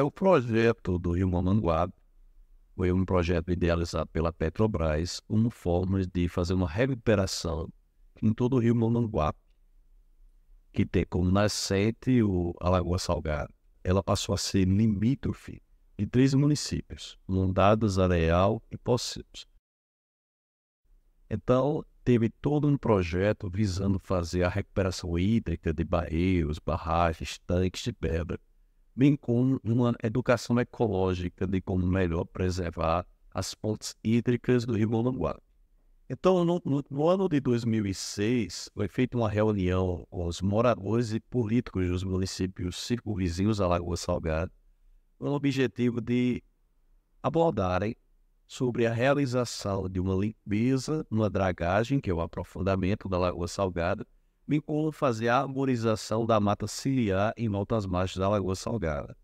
O projeto do Rio Monanguape foi um projeto idealizado pela Petrobras como forma de fazer uma recuperação em todo o Rio Monanguape, que tem como nascente a Lagoa Salgada. Ela passou a ser limítrofe de 3 municípios, Mondadas, Areal e Poceiros. Então, teve todo um projeto visando fazer a recuperação hídrica de barreiros, barragens, tanques de pedra, bem como uma educação ecológica de como melhor preservar as fontes hídricas do Rio Monanguape. Então, no ano de 2006, foi feita uma reunião com os moradores e políticos dos municípios circunvizinhos à Lagoa Salgada, com o objetivo de abordarem sobre a realização de uma limpeza, uma dragagem, que é o aprofundamento da Lagoa Salgada, bem como fazer a arborização da mata ciliar em volta às margens da Lagoa Salgada.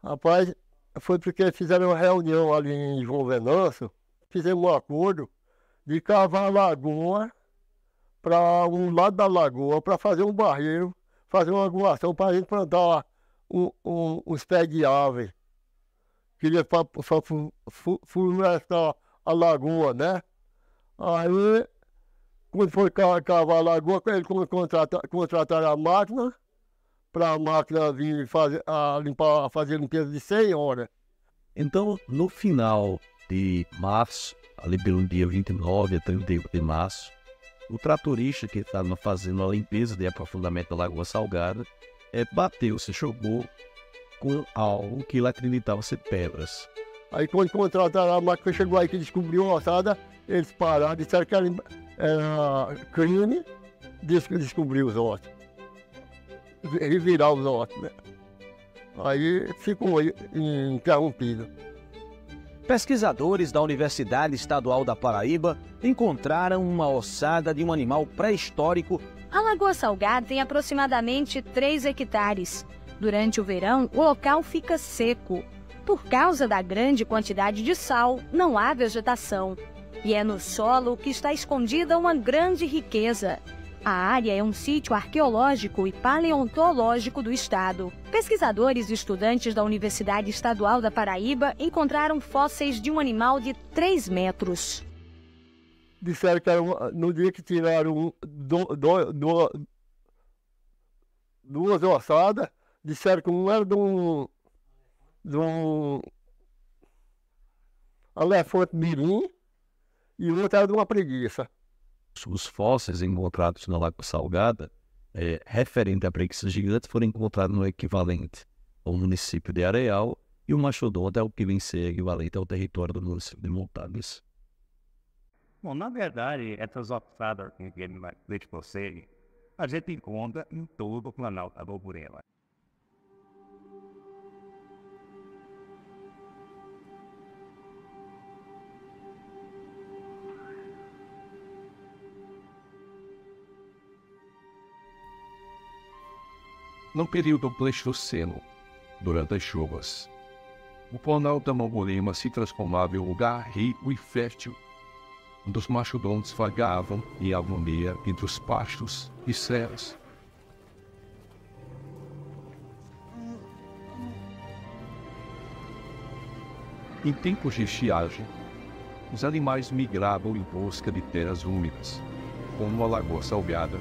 Rapaz, foi porque fizeram uma reunião ali em João Venâncio, fizemos um acordo de cavar a lagoa para um lado da lagoa, para fazer um barreiro, fazer uma aguação para a gente plantar uns pés de árvore. Queria florestar a lagoa, né? Aí, quando foi cavar a lagoa, eles contrataram a máquina, para a máquina vir fazer a limpeza de 100 horas. Então, no final de março, ali pelo dia 29 a 31 de março, o tratorista que estava fazendo a limpeza de aprofundamento da Lagoa Salgada se chocou com algo que ele acreditava ser pedras. Aí quando contrataram a máquina, chegou aí que descobriu a ossada, eles pararam, disseram que era crime, descobriu os ossos. Revirar os ossos, né? Aí ficou interrompido. Pesquisadores da Universidade Estadual da Paraíba encontraram uma ossada de um animal pré-histórico. A Lagoa Salgada tem aproximadamente 3 hectares. Durante o verão, o local fica seco. Por causa da grande quantidade de sal, não há vegetação. E é no solo que está escondida uma grande riqueza. A área é um sítio arqueológico e paleontológico do estado. Pesquisadores e estudantes da Universidade Estadual da Paraíba encontraram fósseis de um animal de 3 metros. Disseram que era no dia que tiraram duas ossadas, disseram que um era de um elefante mirim e o outro era de uma preguiça. Os fósseis encontrados na Lagoa Salgada, referente à preguiça gigante, foram encontrados no equivalente ao município de Areal, e o mastodonte é o que vem ser equivalente ao território do município de Montadas. Bom, na verdade, essas ossadas que você, a gente encontra em todo o Planalto da Borborema. No período Pleistoceno, durante as chuvas, o Planalto da Borborema se transformava em um lugar rico e fértil, onde os mastodontes vagavam em harmonia entre os pastos e serras. Em tempos de estiagem, os animais migravam em busca de terras úmidas, como a Lagoa Salgada,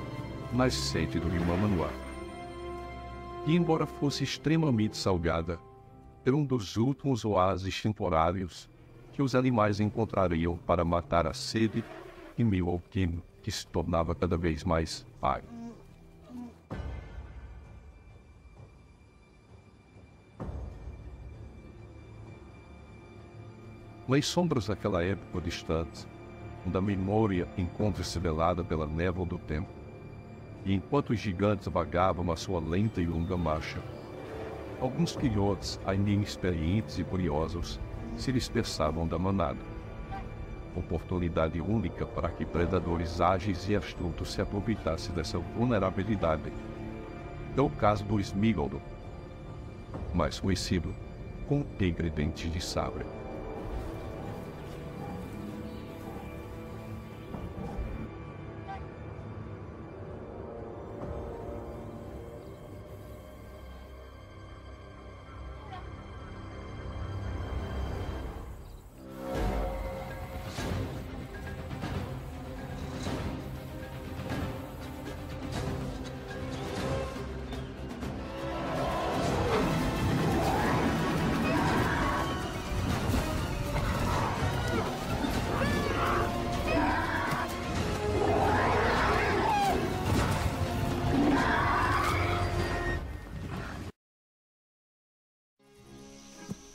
nascente do rio Monanguape. E embora fosse extremamente salgada, era um dos últimos oásis temporários que os animais encontrariam para matar a sede em meio ao clima que se tornava cada vez mais árido. Nas sombras daquela época distante, onde a memória encontra-se velada pela névoa do tempo, e enquanto os gigantes vagavam a sua lenta e longa marcha, alguns filhotes, ainda inexperientes e curiosos, se dispersavam da manada. Oportunidade única para que predadores ágeis e astutos se aproveitassem dessa vulnerabilidade. É o caso do Smígaldo, mais conhecido com tigre dente de sabre.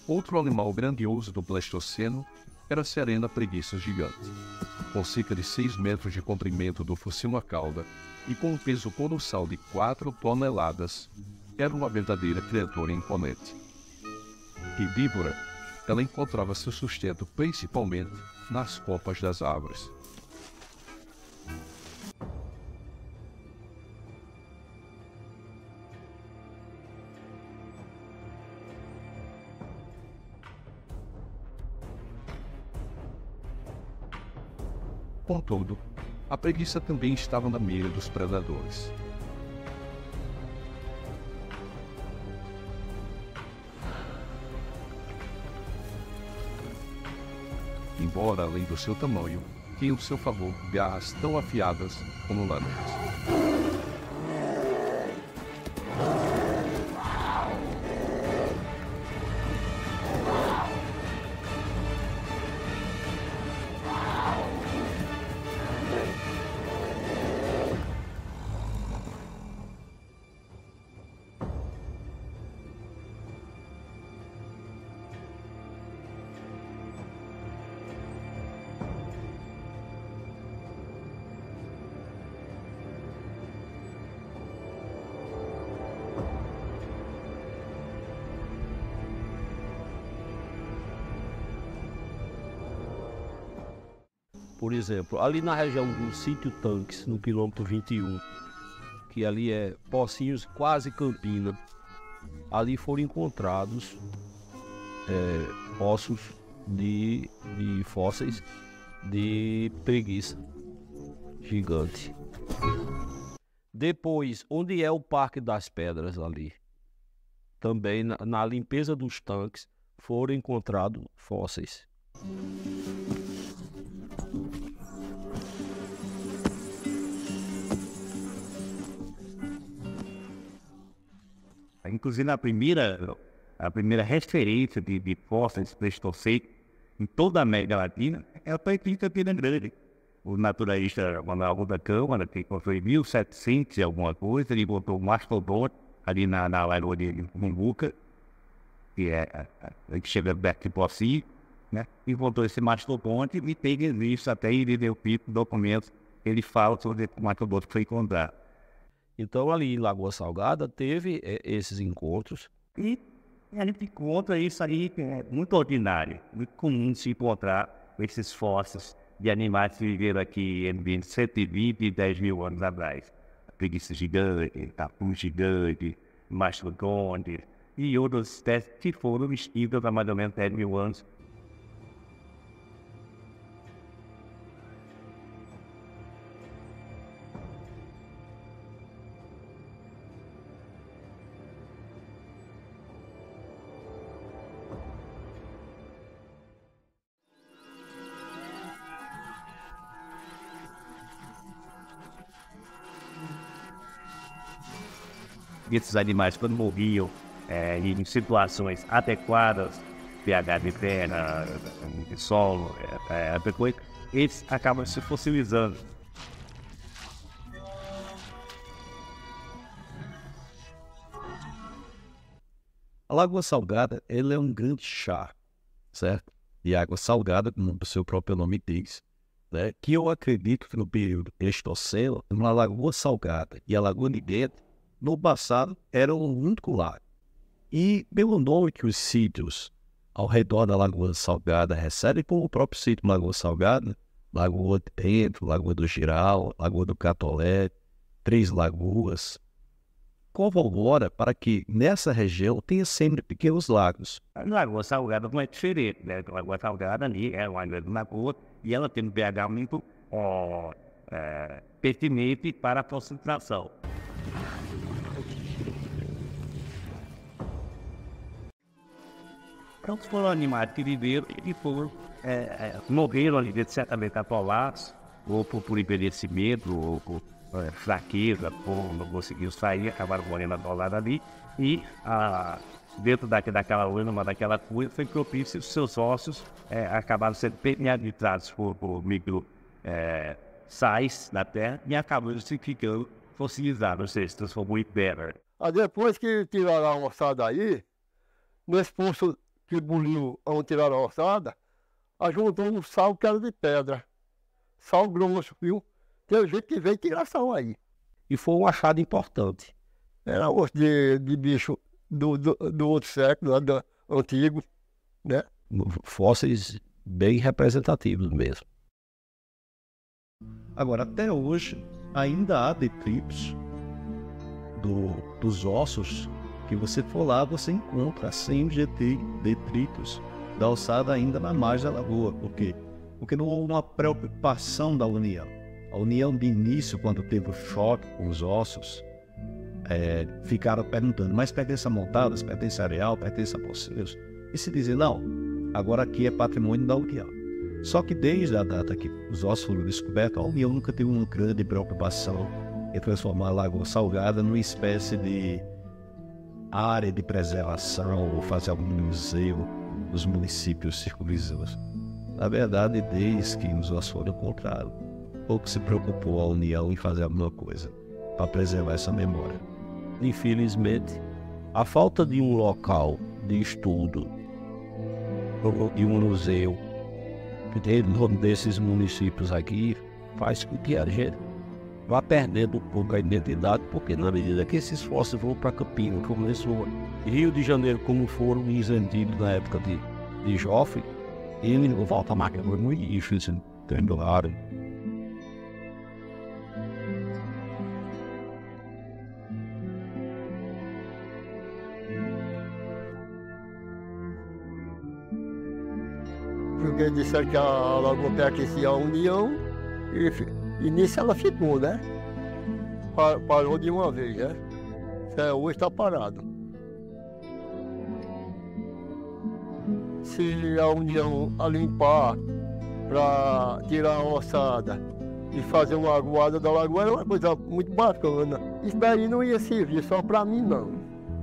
Outro animal grandioso do Pleistoceno era a serena preguiça gigante. Com cerca de 6 metros de comprimento do focinho à cauda e com um peso colossal de 4 toneladas, era uma verdadeira criatura imponente. Herbívora, ela encontrava seu sustento principalmente nas copas das árvores. Contudo, a preguiça também estava na mira dos predadores. Embora, além do seu tamanho, tinha ao seu favor garras tão afiadas como lâminas. Por exemplo, ali na região do sítio Tanques, no quilômetro 21, que ali é Pocinhos, quase Campina, ali foram encontrados ossos de fósseis de preguiça gigante. Depois, onde é o Parque das Pedras ali? Também na limpeza dos tanques foram encontrados fósseis. Inclusive, a primeira referência de fósseis pleistocênicos em toda a América Latina é o Tanquinho Campina Grande. O naturalista Manuel da Câmara, que encontrou em 1700 e alguma coisa, ele botou um mastodonte ali na lagoa de Mumbuca, que chega perto de Pocinho, né? Encontrou esse mastodonte e tem registro até ele deu documentos que ele fala sobre o mastodonte que foi encontrado. Então, ali em Lagoa Salgada, teve esses encontros. E a gente encontra isso aí, que é muito ordinário, muito comum de se encontrar esses fósseis de animais que viveram aqui entre 120 e 10 mil anos atrás. Preguiça gigante, tapu gigante, mastodonte e outras espécies que foram extintas há mais ou menos 10 mil anos. Esses animais, quando morriam em situações adequadas, pH de terra, de solo, depois eles acabam se fossilizando. A Lagoa Salgada, ele é um grande chá, certo? De água salgada, como o seu próprio nome diz, né? Que eu acredito que no período Pleistoceno, uma lagoa salgada e a lagoa de dentro, no passado, eram um único lago. E pelo nome que os sítios ao redor da Lagoa Salgada recebem, como o próprio sítio Lagoa Salgada, Lagoa de Dentro, Lagoa do Giral, Lagoa do Catolé, Três Lagoas, corrobora para que nessa região tenha sempre pequenos lagos. A Lagoa Salgada não é diferente, né? A Lagoa Salgada ali é uma grande lagoa e ela tem um pH muito pertinente para a concentração. Então, foram animais que viveram e morreram ali dentro, certamente atolados, ou por envelhecimento, ou por fraqueza, ou não conseguiram sair, acabaram morrendo atolados ali. E dentro daquela urna, daquela cuia, foi propício, os seus ossos acabaram sendo penetrados por micro sais da terra e acabaram se ficando fossilizados, ou seja, se transformou em pedra. Depois que tiraram a ossada aí, nesse poço que buliu onde tiraram a ossada, ajuntou um sal que era de pedra. Sal grosso, viu? Tem gente que veio tirar sal aí. E foi um achado importante. Era osso de bicho do outro século, antigo, né? Fósseis bem representativos mesmo. Agora, até hoje, ainda há detritos dos ossos que você for lá, você encontra 100 detritos da ossada ainda na margem da lagoa. Por quê? Porque não houve uma preocupação da União. A União de início, quando teve o choque com os ossos, ficaram perguntando, mas pertence a Montadas, pertence a Areal, pertence a Poceiros? E se dizem, não, agora aqui é patrimônio da União. Só que desde a data que os ossos foram descobertos, a União nunca teve uma grande preocupação em transformar a Lagoa Salgada numa espécie de área de preservação ou fazer algum museu nos municípios circunvizinhos. Na verdade, desde que os ossos foram encontrados, pouco se preocupou a União em fazer alguma coisa para preservar essa memória. Infelizmente, a falta de um local de estudo, de um museu, dentro desses municípios aqui, faz com que a gente vá perdendo um pouco a identidade, porque na medida que esses fósseis vão para Campinas, como Rio de Janeiro, como foram incentivados na época de Joffre, ele volta a máquina muito difícil, tendo raro. Porque disseram que a lagoa pertencia à União e nisso ela ficou, né? Parou de uma vez, né? Hoje está parado. Se a União a limpar para tirar a ossada e fazer uma aguada da lagoa, era uma coisa muito bacana. Isso daí não ia servir só para mim, não.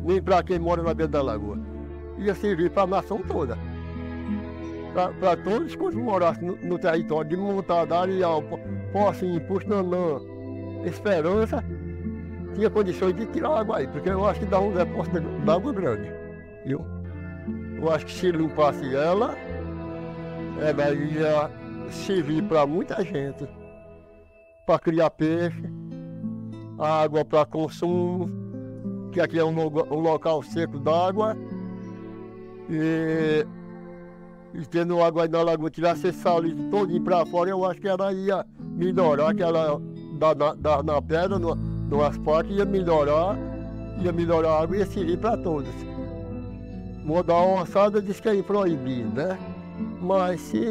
Nem para quem mora na beira da lagoa. Ia servir para a nação toda. Para todos quantos morassem no território de Montada, Areal, Pocinho, Puxanã, Esperança, tinha condições de tirar água aí, porque eu acho que dá um depósito d'água grande, viu? Eu acho que se limpasse ela ia servir para muita gente, para criar peixe, água para consumo, que aqui é um local seco d'água, e tendo água aí na lagoa, tirasse esse salitre todinho para fora, eu acho que ela ia melhorar, que ela na pedra, no asfalto, ia melhorar a água e ia servir para todos. Mudar a ossada diz que é proibido, né? Mas se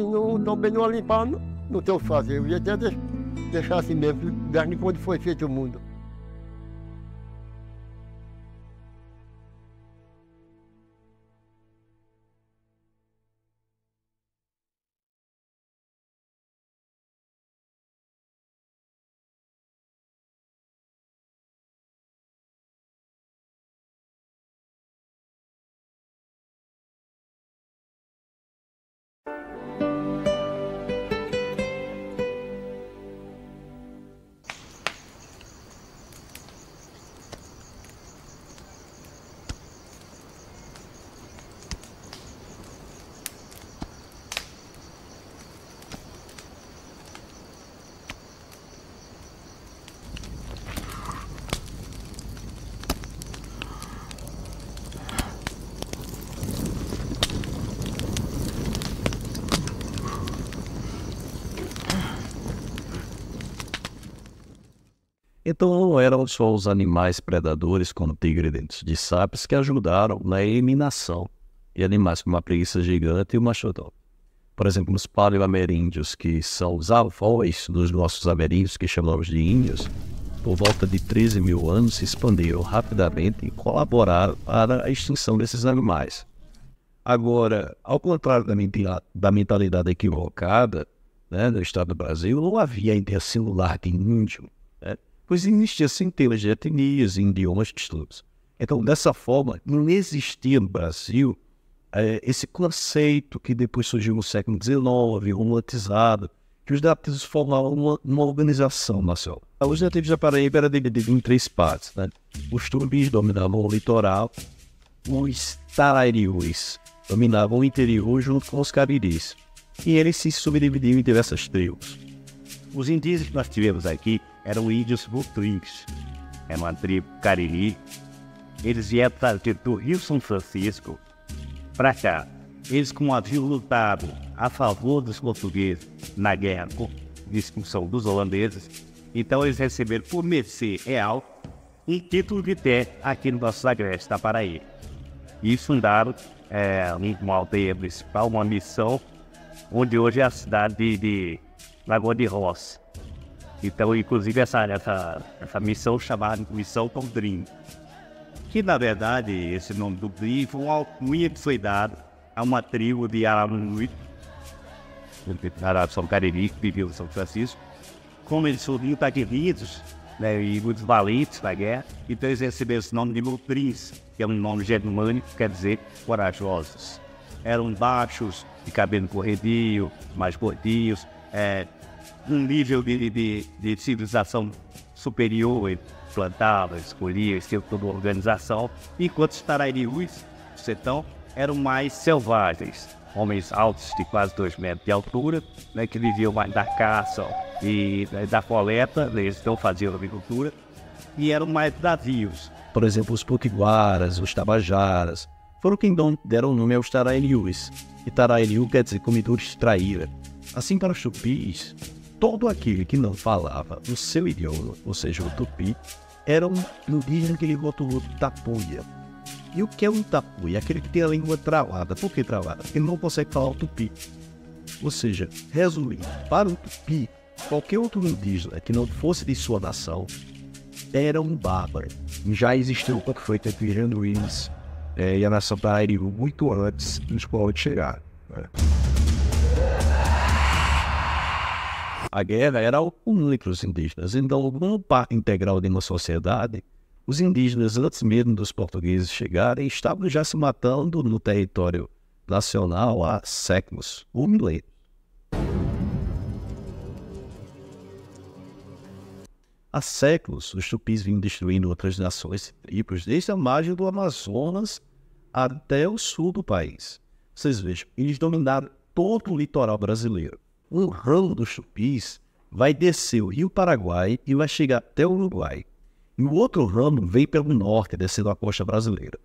também não limpar, não tem o que fazer. Eu ia até deixar assim mesmo, desde quando foi feito o mundo. Então não eram só os animais predadores como tigre e dentes de sapos que ajudaram na eliminação de animais como a preguiça gigante e o mastodonte. Por exemplo, os paleoameríndios, que são os avós dos nossos ameríndios, que chamamos de índios, por volta de 13 mil anos se expandiram rapidamente e colaboraram para a extinção desses animais. Agora, ao contrário da mentalidade equivocada, né, no estado do Brasil, não havia ideia singular de índio, né, pois existiam centenas de etnias e idiomas distintos. Então, dessa forma, não existia no Brasil esse conceito que depois surgiu no século XIX, romantizado, que os nativos formavam uma organização nacional. Os nativos da Paraíba eram divididos em 3 partes, né? Os tupis dominavam o litoral, os tararius dominavam o interior junto com os cariris, e eles se subdividiam em diversas tribos. Os indígenas que nós tivemos aqui eram índios Butrins, é uma tribo cariri. Eles vieram do Rio São Francisco para cá. Eles, como haviam lutado a favor dos portugueses na guerra de expulsão dos holandeses, então eles receberam por mercê real um título de terra aqui no nosso agreste da Paraíba. E fundaram uma aldeia principal, uma missão, onde hoje é a cidade de Lagoa de Roça. Então, inclusive, essa missão chamada Missão Tondrim, que na verdade esse nome do Brim foi uma alcunha que foi dada a uma tribo de Aramuí, São Cariri, que viveu em São Francisco. Como eles foram muito aguerridos, né, e muito valentes na guerra, então eles receberam esse nome de Butrins, que é um nome germânico, quer dizer corajosos. Eram baixos, de cabelo corredio, mais gordinhos, um nível de civilização superior. Plantavam, escolhiam, eles tinham toda uma organização, enquanto os tararius, o sertão, eram mais selvagens, homens altos de quase 2 metros de altura, né, que viviam mais da caça e da coleta, eles não faziam agricultura, e eram mais bradios. Por exemplo, os potiguaras, os tabajaras, foram quem deram o nome aos tararius, e tarariu quer dizer comedor de traíra. Assim, para os tupis, todo aquele que não falava o seu idioma, ou seja, o tupi, era um indígena que ele rotulou de tapuia. E o que é um tapuia? Aquele que tem a língua travada. Por que travada? Porque ele não consegue falar o tupi. Ou seja, resumindo, para o tupi, qualquer outro indígena que não fosse de sua nação era um bárbaro. Já existiu o conflito entre Janduís e a nação Paraíba muito antes dos povos chegarem, né? A guerra era algo comum entre os indígenas, então, como parte integral de uma sociedade, os indígenas, antes mesmo dos portugueses chegarem, estavam já se matando no território nacional há séculos, ou milênios. Há séculos, os tupis vinham destruindo outras nações e tribos, desde a margem do Amazonas até o sul do país. Vocês vejam, eles dominaram todo o litoral brasileiro. Um ramo dos tupis vai descer o Rio Paraguai e vai chegar até o Uruguai. E o outro ramo vem pelo norte, descendo a costa brasileira.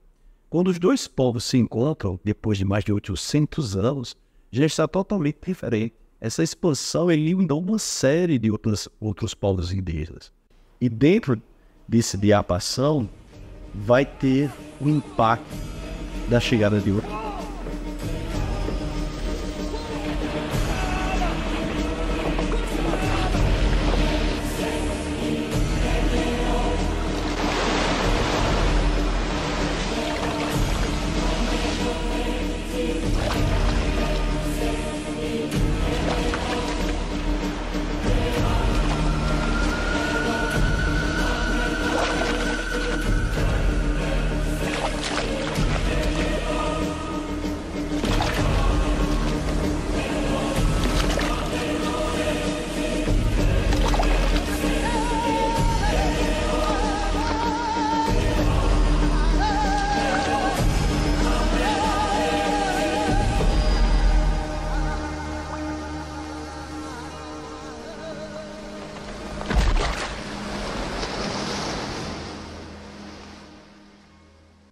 Quando os dois povos se encontram, depois de mais de 800 anos, já está totalmente diferente. Essa expansão eliminou uma série de outros povos indígenas. E dentro desse diapasão vai ter o impacto da chegada de outros.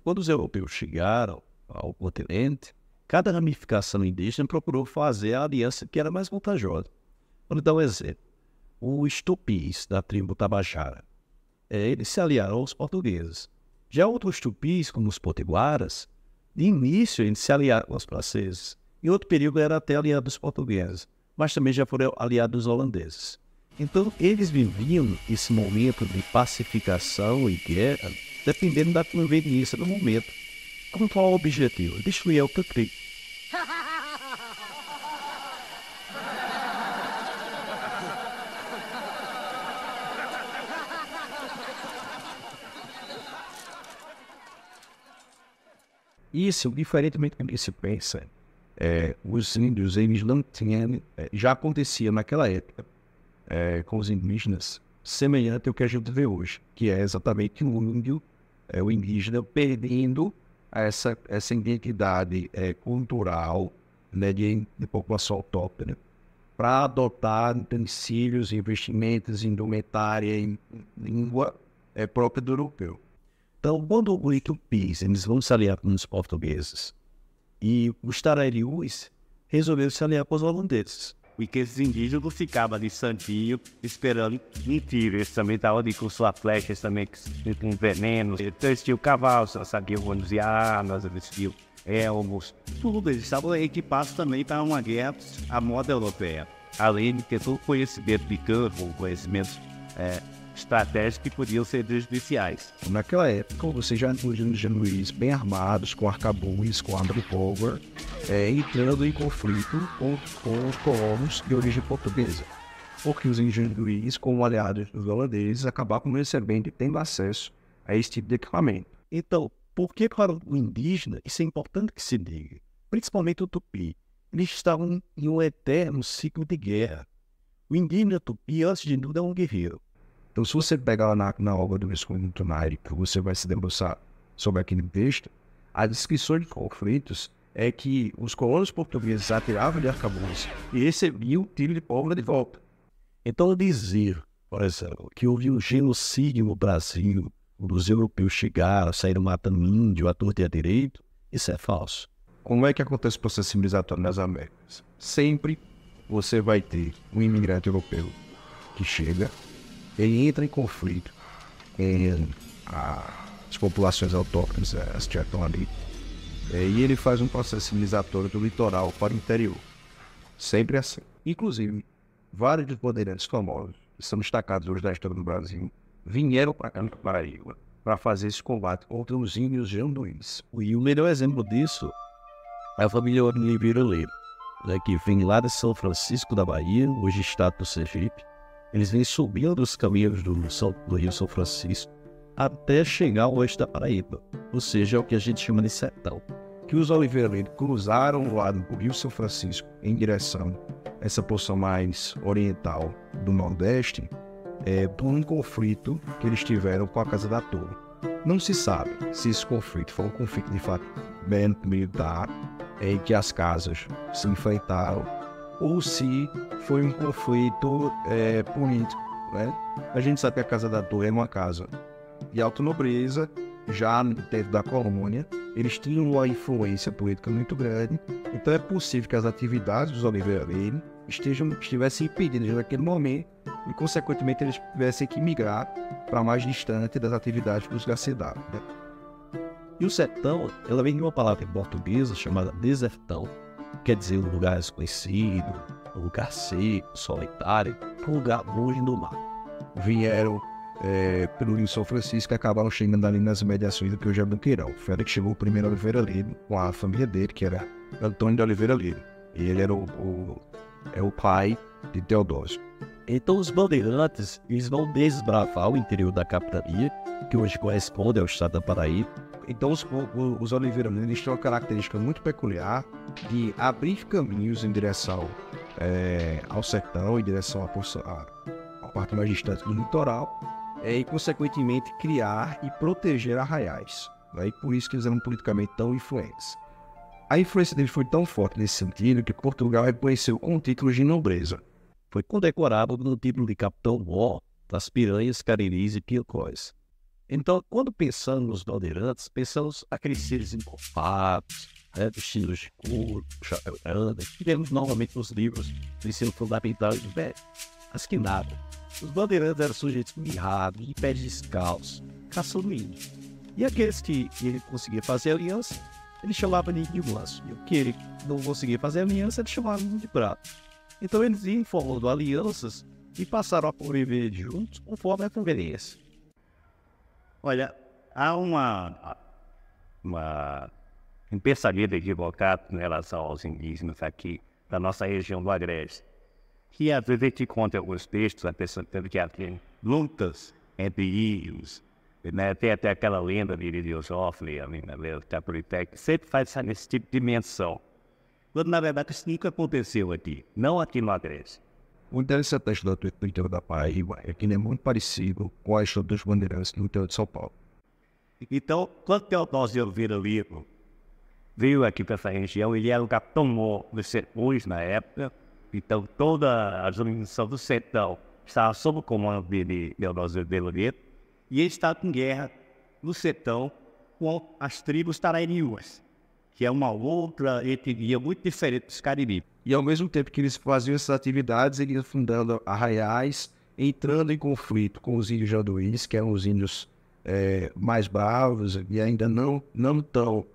Quando os europeus chegaram ao continente, cada ramificação indígena procurou fazer a aliança que era mais vantajosa. Vou dar um exemplo. Os tupis da tribo Tabajara eles se aliaram aos portugueses. Já outros tupis, como os potiguaras, de início eles se aliaram aos franceses. Em outro período era até aliado dos portugueses, mas também já foram aliados dos holandeses. Então eles viviam esse momento de pacificação e guerra, dependendo da conveniência do momento. Com qual o objetivo? Destruir o tupi. Isso, diferentemente do que se pensa, os índios, eles não tinham, já acontecia naquela época, com os indígenas, semelhante ao que a gente vê hoje, que é exatamente o índio, o indígena perdendo essa identidade cultural, né, de população autóctone, para adotar utensílios, investimentos, indumentária em língua própria do europeu. Então, quando os tupis eles vão se aliar com os portugueses e os tarariús resolveram se aliar com os holandeses. Porque esses indígenas ficavam ali santinho, esperando um tiro. Eles também estavam ali com suas flechas também, com veneno. Então eles tinham cavalos, eles sabiam manusear armas, eles tinham elmos. Tudo, eles estavam equipados também para uma guerra à moda europeia. Além de ter todo o conhecimento de campo, conhecimentos estratégias que podiam ser prejudiciais. Naquela época, você já tinha os indígenas bem armados, com arcabuz, com arma de pólvora, entrando em conflito com os colonos de origem portuguesa. Porque os indígenas, como aliados dos holandeses, acabavam recebendo e tendo acesso a esse tipo de equipamento. Então, por que para o indígena, isso é importante que se diga, principalmente o tupi, eles estavam em um eterno ciclo de guerra. O indígena tupi, antes de tudo, é um guerreiro. Então, se você pegar na obra do Visconde Tonari, que você vai se debruçar sobre aquele texto, a descrição de conflitos é que os colonos portugueses atiravam de arcabuz e recebiam tiro de pólvora de volta. Então, dizer, por exemplo, que houve um genocídio no Brasil, onde os europeus chegaram, saíram matando índio, à torta e à direito, isso é falso. Como é que acontece o processo civilizatório nas Américas? Sempre você vai ter um imigrante europeu que chega, ele entra em conflito com as populações autóctones, as que já estão ali, e ele faz um processo civilizatório do litoral para o interior. Sempre assim. Inclusive, vários dos bandeirantes famosos, que são destacados hoje da história do Brasil, vieram para cá, para Paraíba, para fazer esse combate contra os índios janduís. E o melhor exemplo disso é a família Oliveira Leiro, né, que vem lá de São Francisco da Bahia, hoje estado do Sergipe. Eles vêm subindo os caminhos do Rio São Francisco até chegar ao oeste da Paraíba, ou seja, é o que a gente chama de sertão. Que os Oliveira Leiro cruzaram o lado do Rio São Francisco em direção a essa porção mais oriental do Nordeste, por um conflito que eles tiveram com a Casa da Torre. Não se sabe se esse conflito foi um conflito de fato militar, em que as casas se enfrentaram, ou se foi um conflito político, né? A gente sabe que a Casa da Torre é uma casa de alta nobreza, já dentro da colônia, eles tinham uma influência política muito grande, então é possível que as atividades dos Oliveira Leiro estivessem impedidas naquele momento e, consequentemente, eles tivessem que migrar para mais distante das atividades dos Garcedados, né? E o sertão, ela vem de uma palavra em portuguesa chamada desertão, quer dizer um lugar desconhecido, um lugar seco, solitário, um lugar longe do mar. Vieram pelo Rio São Francisco e acabaram chegando ali nas mediações do que hoje é Banqueirão. Foi ali que chegou o primeiro Oliveira Leiro com a família dele, que era Antônio de Oliveira Leiro. E ele era o pai de Teodósio. Então os bandeirantes, eles vão desbravar o interior da capitania, que hoje corresponde ao estado da Paraíba. Então os Oliveira Leiro, eles têm uma característica muito peculiar de abrir caminhos em direção ao sertão, em direção à parte mais distante do litoral, e consequentemente criar e proteger arraiais, né? E por isso que eles eram politicamente tão influentes. A influência dele foi tão forte nesse sentido que Portugal reconheceu com o título de nobreza. Foi condecorado no título de capitão-mor das Piranhas, Cariris e Piancóis. Então, quando pensamos nos bandeirantes, pensamos aqueles seres encorpados, vestidos de couro, chapéu grande, que vemos novamente nos livros do ensino fundamental e do médio. Mas que nada. Os bandeirantes eram sujeitos mirrados, de pés descalços, caçando índio. E aqueles que ele conseguia fazer aliança, ele chamava de índio manso. E o que ele não conseguia fazer aliança, ele chamava de índio bravo. Então eles iam formando alianças e passaram a conviver juntos conforme a conveniência. Olha, há um pensamento equivocado em relação aos indígenas aqui da nossa região do Agreste, que às vezes a gente conta alguns textos, a pessoa tendo que haver lutas entre índios, né? Tem até aquela lenda de Iridiosófile, que sempre faz esse tipo de menção. Quando, na verdade, isso nunca aconteceu aqui, não aqui no Agreste. O interessante da história do interior da Paraíba é que ele é muito parecido com a história dos bandeirantes no interior de São Paulo. Então, quando Teodósio de Oliveira Lima veio aqui para essa região, ele era o capitão-mor dos sertões na época. Então, toda a jurisdição do sertão estava sob o comando de Teodósio de Oliveira Lima. E ele estava em guerra no sertão com as tribos Tarariuas, que é uma outra etnia muito diferente dos Cariri. E ao mesmo tempo que eles faziam essas atividades, eles iam fundando arraiais, entrando em conflito com os índios janduís, que eram os índios mais bravos e ainda não tão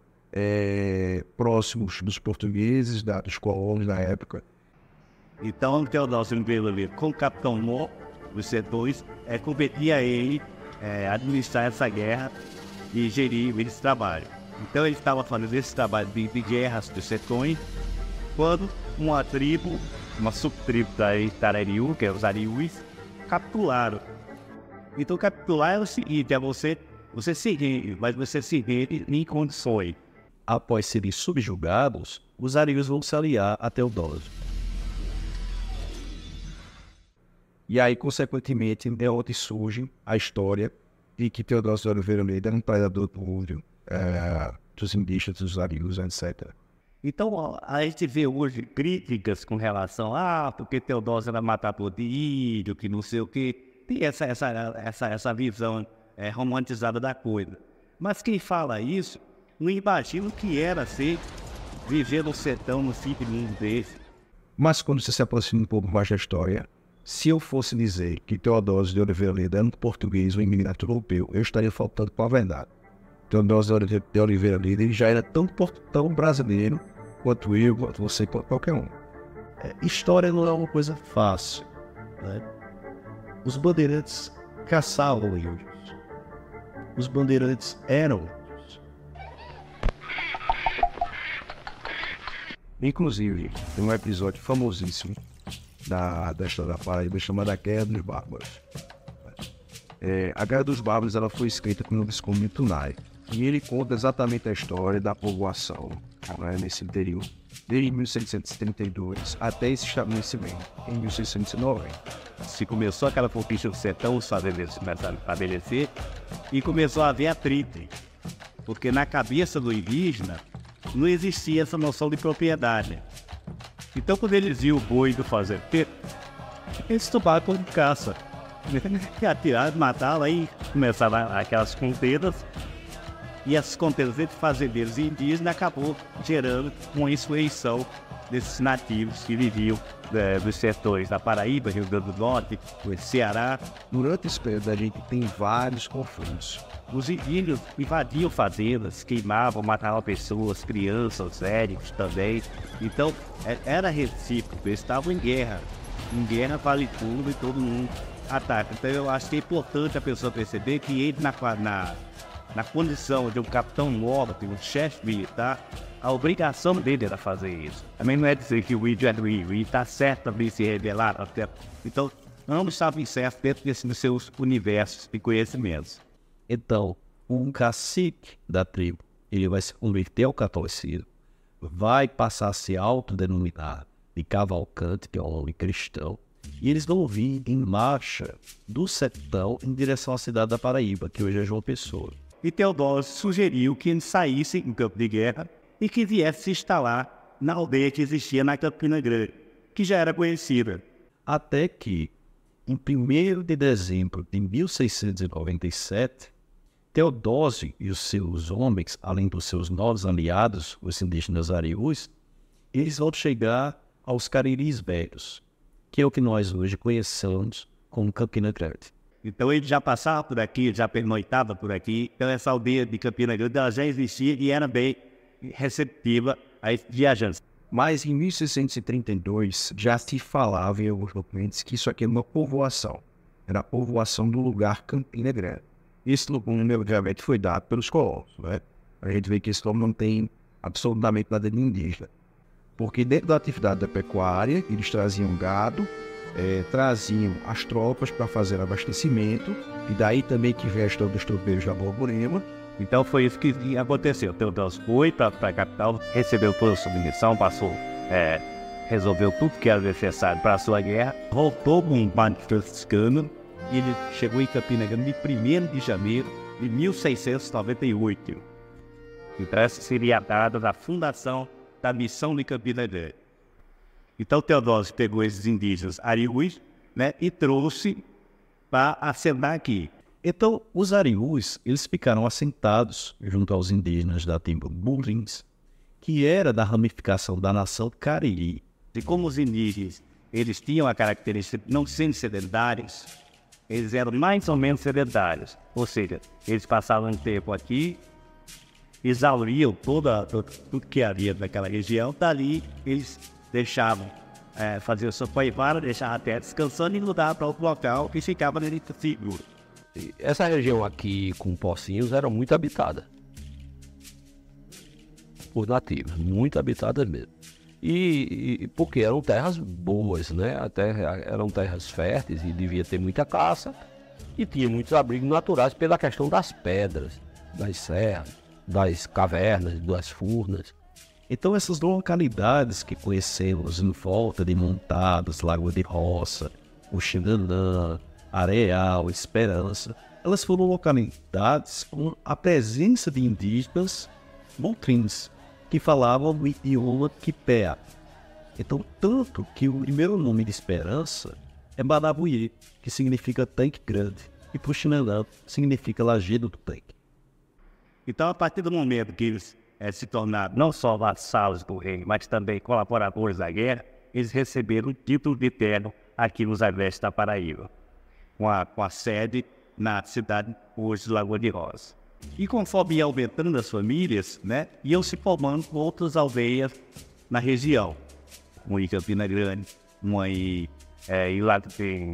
próximos dos portugueses, dos colonos da época. Então, Teodósio de Oliveira Lima, com o capitão-mor dos sertões, competia a ele administrar essa guerra e gerir esse trabalho. Então ele estava fazendo esse trabalho de guerras dos sertões, quando uma tribo, uma subtribo da Tarariu, que é os Ariús, capturaram. Então capturar é o seguinte, você se rende, mas você se rende em condições. Após serem subjugados, os Ariús vão se aliar a Teodósio. E aí, consequentemente, é onde surge a história de que Teodósio de Oliveira Lima era um predador público dos indígenas, dos ariús, etc. Então, a gente vê hoje críticas com relação porque Teodósio era matador de índio, que não sei o quê. Tem essa visão romantizada da coisa. Mas quem fala isso, não imagina o que era viver no sertão, no fim de mundo desse. Mas quando você se aproxima um pouco mais da história, se eu fosse dizer que Teodósio de Oliveira Lima era um português ou um imigrante europeu, eu estaria faltando com a verdade. Teodósio de Oliveira Lima ele já era tão brasileiro quanto eu, quanto você, quanto qualquer um. História não é uma coisa fácil, né? Os bandeirantes caçavam índios. Os bandeirantes eram índios. Inclusive, tem um episódio famosíssimo da história da Paraíba chamada Guerra dos Bárbaros. A Guerra dos Bárbaros ela foi escrita pelo Visconde de Tunai. E ele conta exatamente a história da povoação nesse interior, desde 1632 até esse estabelecimento, em 1690. Se começou aquela conquista do sertão, os fazendeiros começaram a estabelecer e começou a haver atrito. Porque na cabeça do indígena não existia essa noção de propriedade. Então, quando eles viam o boi do fazendeiro, eles tomaram como caça. Atiraram, mataram, aí começaram aquelas contendas. E essas contendas entre fazendeiros e indígenas acabou gerando uma insurreição desses nativos que viviam dos setores da Paraíba, Rio Grande do Norte, do Ceará. Durante esse período a gente tem vários conflitos. Os indígenas invadiam fazendas, queimavam, matavam pessoas, crianças, velhos também. Então era recíproco, eles estavam em guerra. Em guerra vale tudo e todo mundo ataca. Então eu acho que é importante a pessoa perceber que ele na condição de um capitão-mor, de um chefe militar, a obrigação dele era fazer isso. Também não é dizer que o índio é do índio, e está certo também se rebelar. Então, ambos estavam certos dentro dos seus universos de conhecimentos. Então, um cacique da tribo, ele vai se converter ao catolicismo, vai passar a se autodenominar de Cavalcante, que é um nome cristão, e eles vão vir em marcha do sertão em direção à cidade da Paraíba, que hoje é João Pessoa. E Teodósio sugeriu que eles saíssem em campo de guerra e que viessem se instalar na aldeia que existia na Campina Grande, que já era conhecida. Até que, em 1º de dezembro de 1697, Teodósio e os seus homens, além dos seus novos aliados, os indígenas ariús, eles vão chegar aos Cariris Velhos, que é o que nós hoje conhecemos como Campina Grande. Então ele já passava por aqui, já pernoitava por aqui. Então essa aldeia de Campina Grande ela já existia e era bem receptiva a esses viajantes. Mas em 1632 já se falava em alguns documentos que isso aqui é uma povoação. Era a povoação do lugar Campina Grande. Esse nome, obviamente, foi dado pelos colonos, né? A gente vê que esse nome não tem absolutamente nada de indígena. Porque dentro da atividade da pecuária, eles traziam gado, traziam as tropas para fazer abastecimento, e daí também que vem a história dos tropeiros da Borborema. Então foi isso que aconteceu. Teodoro foi para a capital, recebeu toda a submissão, passou, resolveu tudo que era necessário para a sua guerra, voltou com um bando franciscano e ele chegou em Campina Grande em 1º de janeiro de 1698. Então essa seria a data da fundação da missão de Campina Grande. Então Teodósio pegou esses indígenas ariús, né, e trouxe para assentar aqui. Então, os ariús, eles ficaram assentados junto aos indígenas da tribo Burins, que era da ramificação da nação Cariri. E como os indígenas, eles tinham a característica de não serem sedentários, eles eram mais ou menos sedentários. Ou seja, eles passavam um tempo aqui, exauriam tudo que havia naquela região, dali eles deixavam fazer o seu paivara, deixavam a terra descansando e mudavam para outro local e ficava nele seguro. Essa região aqui com Pocinhos era muito habitada por nativos, muito habitada mesmo. E porque eram terras boas, né? Eram terras férteis e devia ter muita caça e tinha muitos abrigos naturais pela questão das pedras, das serras, das cavernas, das furnas. Então essas localidades que conhecemos em volta de Montados, Lagoa de Roça, o Xinanã, Areal, Esperança, elas foram localidades com a presença de indígenas montrins, que falavam o idioma quipé. Então, tanto que o primeiro nome de Esperança é Banabuie, que significa tanque grande, e para o Xinanã significa lajedo do tanque. Então, a partir do momento que eles se tornaram não só vassalos do reino, mas também colaboradores da guerra, eles receberam o título de terno aqui nos Agreste da Paraíba, com a sede na cidade hoje de Lagoa de Roça. E conforme ia aumentando as famílias, né, iam se formando outras aldeias na região. Uma em Campina Grande, uma em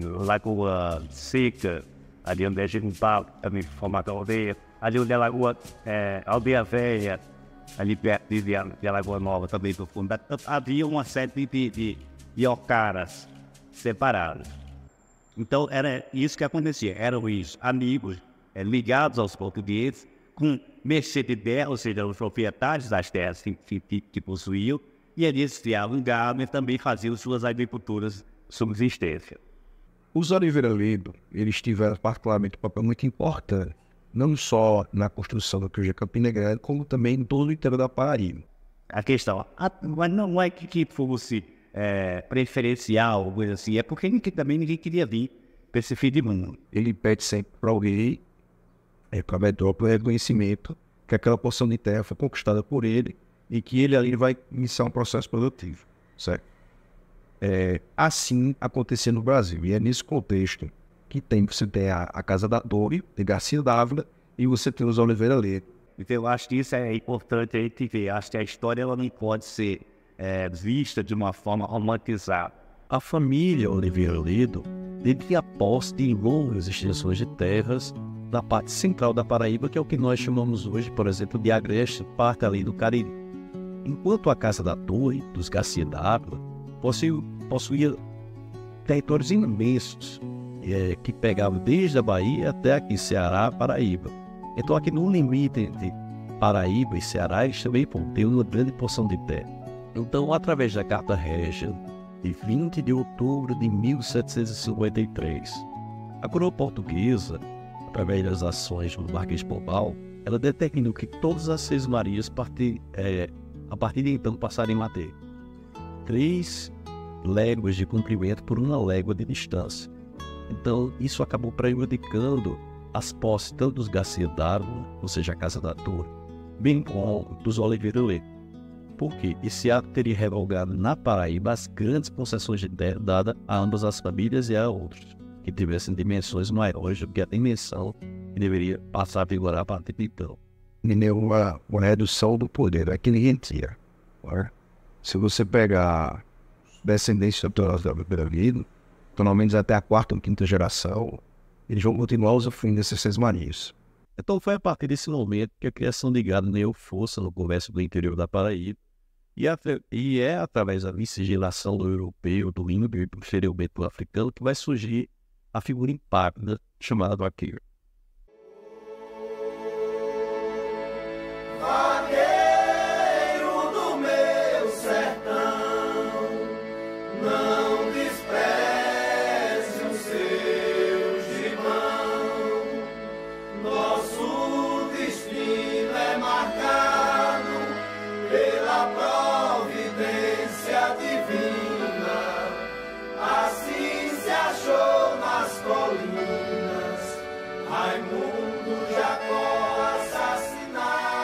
Lagoa Seca, ali onde é Genimpal, também formada a aldeia. Ali onde é Aldeia Velha, ali perto de Lagoa Nova, também do fundo. Havia uma série de ocaras separadas. Então era isso que acontecia, eram os amigos ligados aos portugueses, com mercê de terra, ou seja, os proprietários das terras que possuíam, e eles criavam gado e também faziam suas agriculturas de subsistência. Os Oliveira Ledo, eles tiveram particularmente um papel muito importante, não só na construção do que hoje é Campina Grande, como também em todo o interior da Paraíba. A questão, mas não é que fosse preferencial, coisa assim, é porque também ninguém queria vir para esse fim de mundo. Ele pede sempre para o rei, para a metrópole, reconhecimento que aquela porção de terra foi conquistada por ele e que ele ali vai iniciar um processo produtivo, certo? Assim acontecia no Brasil, e é nesse contexto que você tem a Casa da Torre, de Garcia Dávila, e você tem os Oliveira Ledo. Então eu acho que isso é importante a gente ver. Acho que a história ela não pode ser vista de uma forma romantizada. A família Oliveira Ledo tinha posse de longas extensões de terras na parte central da Paraíba, que é o que nós chamamos hoje, por exemplo, de Agreste, parte ali do Cariri. Enquanto a Casa da Torre, dos Garcia Dávila, possuía territórios imensos, que pegavam desde a Bahia até aqui, Ceará, Paraíba. Então aqui no limite entre Paraíba e Ceará, eles também têm uma grande porção de terra. Então, através da Carta Régia, de 20 de outubro de 1753, a coroa portuguesa, através das ações do Marquês de Pombal, ela determinou que todas as Seis Marias, a partir de então, passarem a ter 3 léguas de comprimento por 1 légua de distância. Então, isso acabou prejudicando as posses tanto dos Garcia Dávila, ou seja, a Casa da Torre, bem como dos Oliveira Ledo. Porque esse ato teria revogado na Paraíba as grandes concessões de terra dadas a ambas as famílias e a outros. que tivessem dimensões maiores do que a dimensão que deveria passar a vigorar a partir de então. Uma redução do poder, é que ninguém tira. Se você pegar descendência da primeira vida, pelo menos até a quarta ou quinta geração, eles vão continuar usufruindo desses sesmarias. Então foi a partir desse momento que a criação de gado ganhou força no comércio do interior da Paraíba, e é através da miscigenação do europeu, do índio e posteriormente do africano que vai surgir a figura impávida chamada vaqueiro. Vaqueiro do meu sertão, não despreze o seu gibão. Nosso destino é marcado pela providência divina. Assim se achou nas colinas Raimundo Jacó assassinado.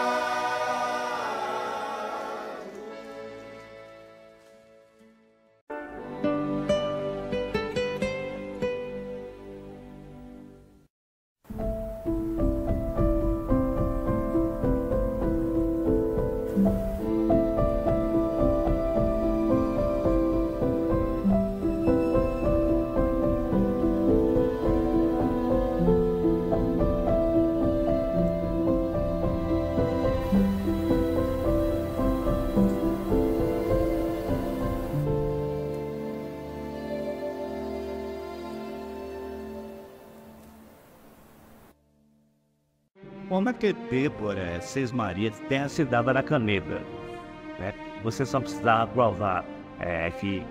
Como naquele tempo, Sesmarias tem a cidade da caneta, né? Você só precisava provar que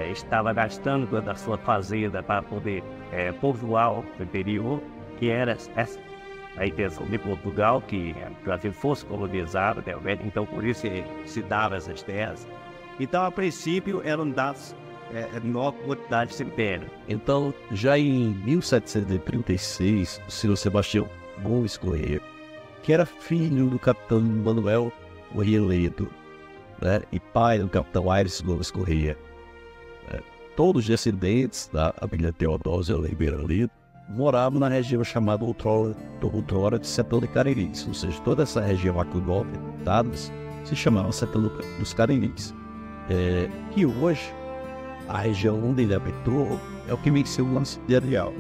estava gastando da sua fazenda para poder povoar o interior, que era a intenção de Portugal, que o Brasil fosse colonizado, né? Então por isso se dava essas terras. Então, a princípio, eram dadas menor quantidade de cemitério. Então, já em 1736, o senhor Sebastião Gomes Corrêa, que era filho do capitão Manuel Corrêa Ledo, né, e pai do capitão Aires Gomes Corrêa, todos descendentes da família Teodósia Oliveira Ledo, moravam na região chamada outrora de Sertão de Cariris, ou seja, toda essa região aqui do norte, se chamava Sertão dos Cariris, que hoje a região onde ele habitou é o que venceu o município de Areal.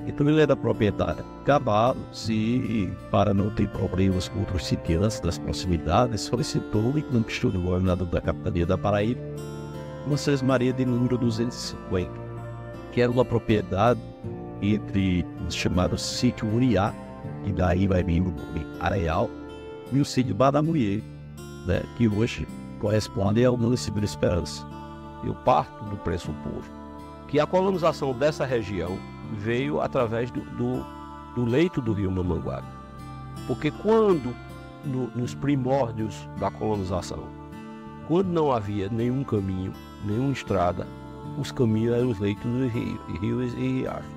Então ele era proprietário de cavalos e, para não ter problemas com outros sitiantes das proximidades, solicitou e conquistou o governador da capitania da Paraíba uma Sesmaria de número 250, que era uma propriedade entre os chamados sítio Uriá, e daí vai vir o nome Areal, e o sítio Badamuiê, né, que hoje corresponde ao município de Esperança. Eu parto do pressuposto que a colonização dessa região veio através do leito do rio Mamanguape. Porque quando, nos primórdios da colonização, quando não havia nenhum caminho, nenhuma estrada, os caminhos eram os leitos do rio, rios e riachos.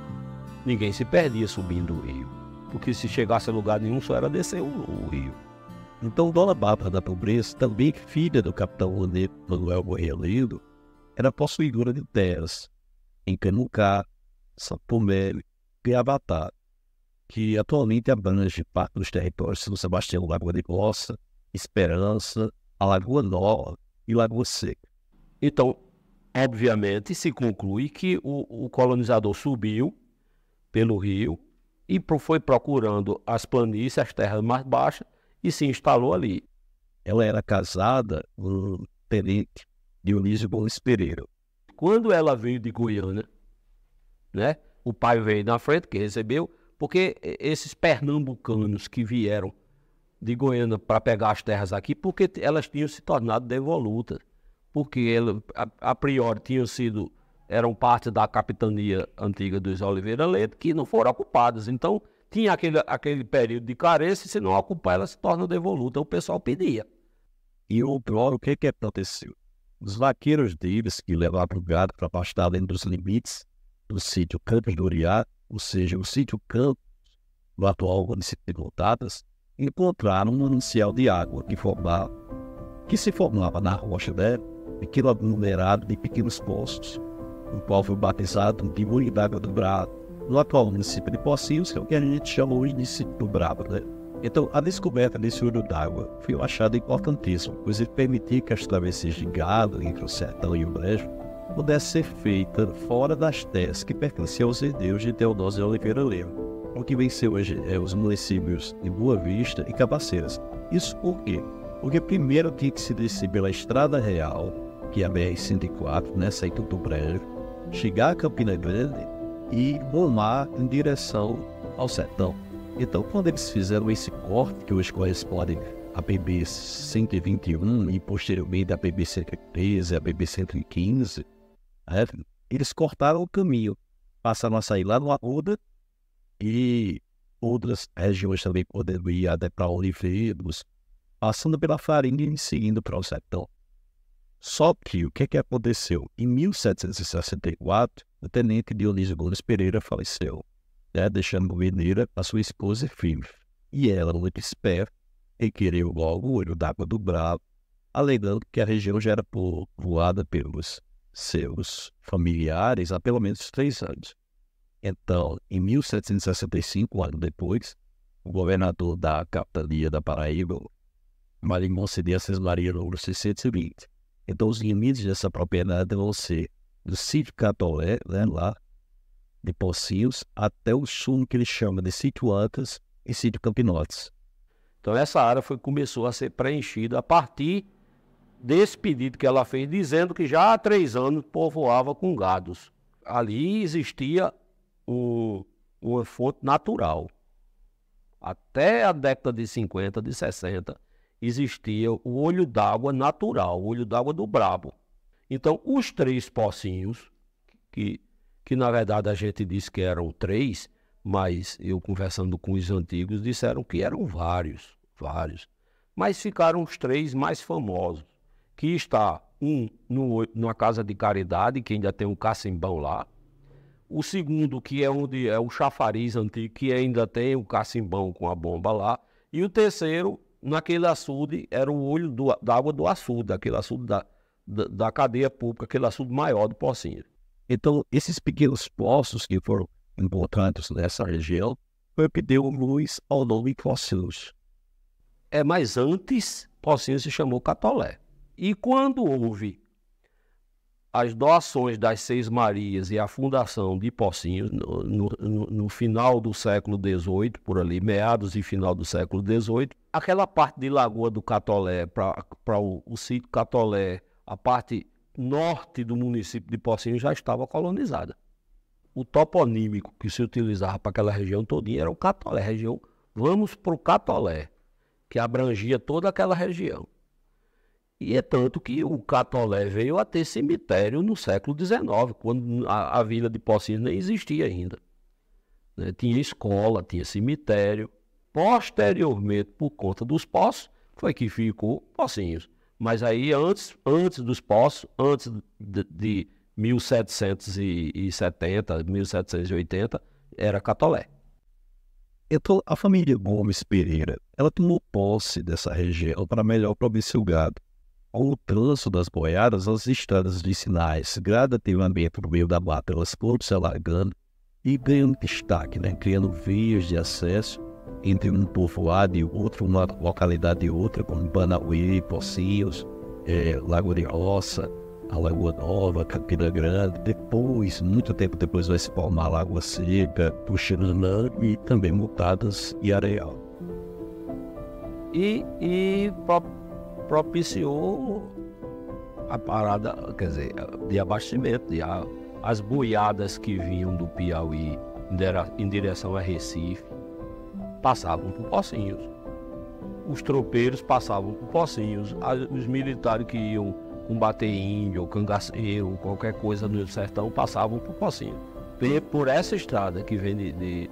Ninguém se perdia subindo o rio, porque se chegasse a lugar nenhum, só era descer o rio. Então, Dona Bárbara da Pobreza, também filha do capitão Manuel Corrêa Ledo, era possuidora de terras em Canucá, São Tomé e Abatá, que atualmente abrange parte dos territórios de São Sebastião, Lagoa de Roça, Esperança, a Lagoa Nova e Lagoa Seca. Então, obviamente, se conclui que o colonizador subiu pelo rio e foi procurando as planícies, as terras mais baixas, e se instalou ali. Ela era casada com o tenente Dionísio Gomes Pereira. Quando ela veio de Goiânia, né, o pai veio na frente, que recebeu, porque esses pernambucanos que vieram de Goiânia para pegar as terras aqui, porque elas tinham se tornado devolutas, porque elas, a priori, eram parte da capitania antiga dos Oliveira Ledo, que não foram ocupadas. Então, tinha aquele período de carência, e se não ocupar, ela se torna devoluta. O pessoal pedia. E outrora, o que aconteceu? Os vaqueiros deles, que levavam o gado para pastar dentro dos limites do sítio Campos do Uriá, ou seja, o sítio Campos, no atual município de Montadas, encontraram um manancial de água que se formava na rocha dela, pequeno aglomerado de pequenos poços, o qual foi batizado de Olho d'Água do Brabo, no atual município de Pocinhos, que é o que a gente chama hoje de município do Brabo, né? Então, a descoberta desse olho d'água foi um achado importantíssimo, pois ele permitia que as travessias de gado entre o sertão e o brejo pudessem ser feitas fora das terras que pertenciam aos herdeiros de Teodósio Oliveira Lema, o que venceu hoje os municípios de Boa Vista e Cabaceiras. Isso por quê? Porque primeiro tinha que se descer pela Estrada Real, que é a BR-104, né, saindo do brejo, chegar a Campina Grande e rumar em direção ao sertão. Então, quando eles fizeram esse corte, que hoje corresponde a PB 121 e posteriormente a PB 113, a PB 115, né, eles cortaram o caminho, passaram a sair lá no Arruda e outras regiões também poderiam ir até para Oliveiros, passando pela Farinha e seguindo para o sertão. Só que o que aconteceu? Em 1764, o tenente Dionísio Gomes Pereira faleceu, né, deixando Mineira a sua esposa e filho. E ela, muito esperta, requereu logo o Olho d'Água do Brabo, alegando que a região já era povoada pelos seus familiares há pelo menos 3 anos. Então, em 1765, um ano depois, o governador da capitania da Paraíba, Maringão Cedências Maria Louro 620. Então, os limites dessa propriedade vão ser do sítio Catolé, né, lá de Pocinhos, até o sul que ele chama de sítio Antas e sítio Campinotes. Então essa área começou a ser preenchida a partir desse pedido que ela fez, dizendo que já há 3 anos povoava com gados. Ali existia uma fonte natural. Até a década de 50, de 60, existia o olho d'água natural, o olho d'água do Brabo. Então, os 3 pocinhos, que na verdade a gente disse que eram 3, mas eu conversando com os antigos disseram que eram vários. Mas ficaram os 3 mais famosos, que está numa casa de caridade, que ainda tem um cacimbão lá. O segundo, que é onde é o chafariz antigo, que ainda tem o cacimbão com a bomba lá. E o terceiro, naquele açude, era o olho d'água do açude, aquele açude da cadeia pública, aquele açude maior do Pocinho. Então, esses pequenos poços que foram importantes nessa região foi o que deu luz ao nome Pocinhos. Mas antes, Pocinhos se chamou Catolé. E quando houve as doações das 6 Marias e a fundação de Pocinhos, no final do século XVIII, por ali, meados e final do século XVIII, aquela parte de Lagoa do Catolé para o sítio Catolé, a parte norte do município de Pocinhos já estava colonizada. O toponímico que se utilizava para aquela região todinha era o Catolé, região, vamos para o Catolé, que abrangia toda aquela região. E é tanto que o Catolé veio a ter cemitério no século XIX, quando a vila de Pocinhos nem existia ainda, né? Tinha escola, tinha cemitério. Posteriormente, por conta dos poços, foi que ficou Pocinhos. Mas aí, antes dos poços, antes de 1770, 1780, era Catolé. Então, a família Gomes Pereira, ela tomou posse dessa região para melhor prover o gado. Com o trânsito das boiadas, as estradas vicinais, gradativamente no meio da mata, elas foram se alargando e ganhando destaque, né? Criando vias de acesso entre um povoado e outro, uma localidade e outra, como Banauí, Pocinhos, Lagoa de Roça, a Lagoa Nova, Campina Grande. Depois, muito tempo depois, vai se formar a Lagoa Seca, Puxanã e também Mutadas e Areal. E propiciou a parada, quer dizer, de abastecimento, as boiadas que vinham do Piauí em direção a Recife passavam por Pocinhos. Os tropeiros passavam por Pocinhos. Os militares que iam combater índio, cangaceiro, qualquer coisa no sertão, passavam por Pocinhos. Por essa estrada que vem de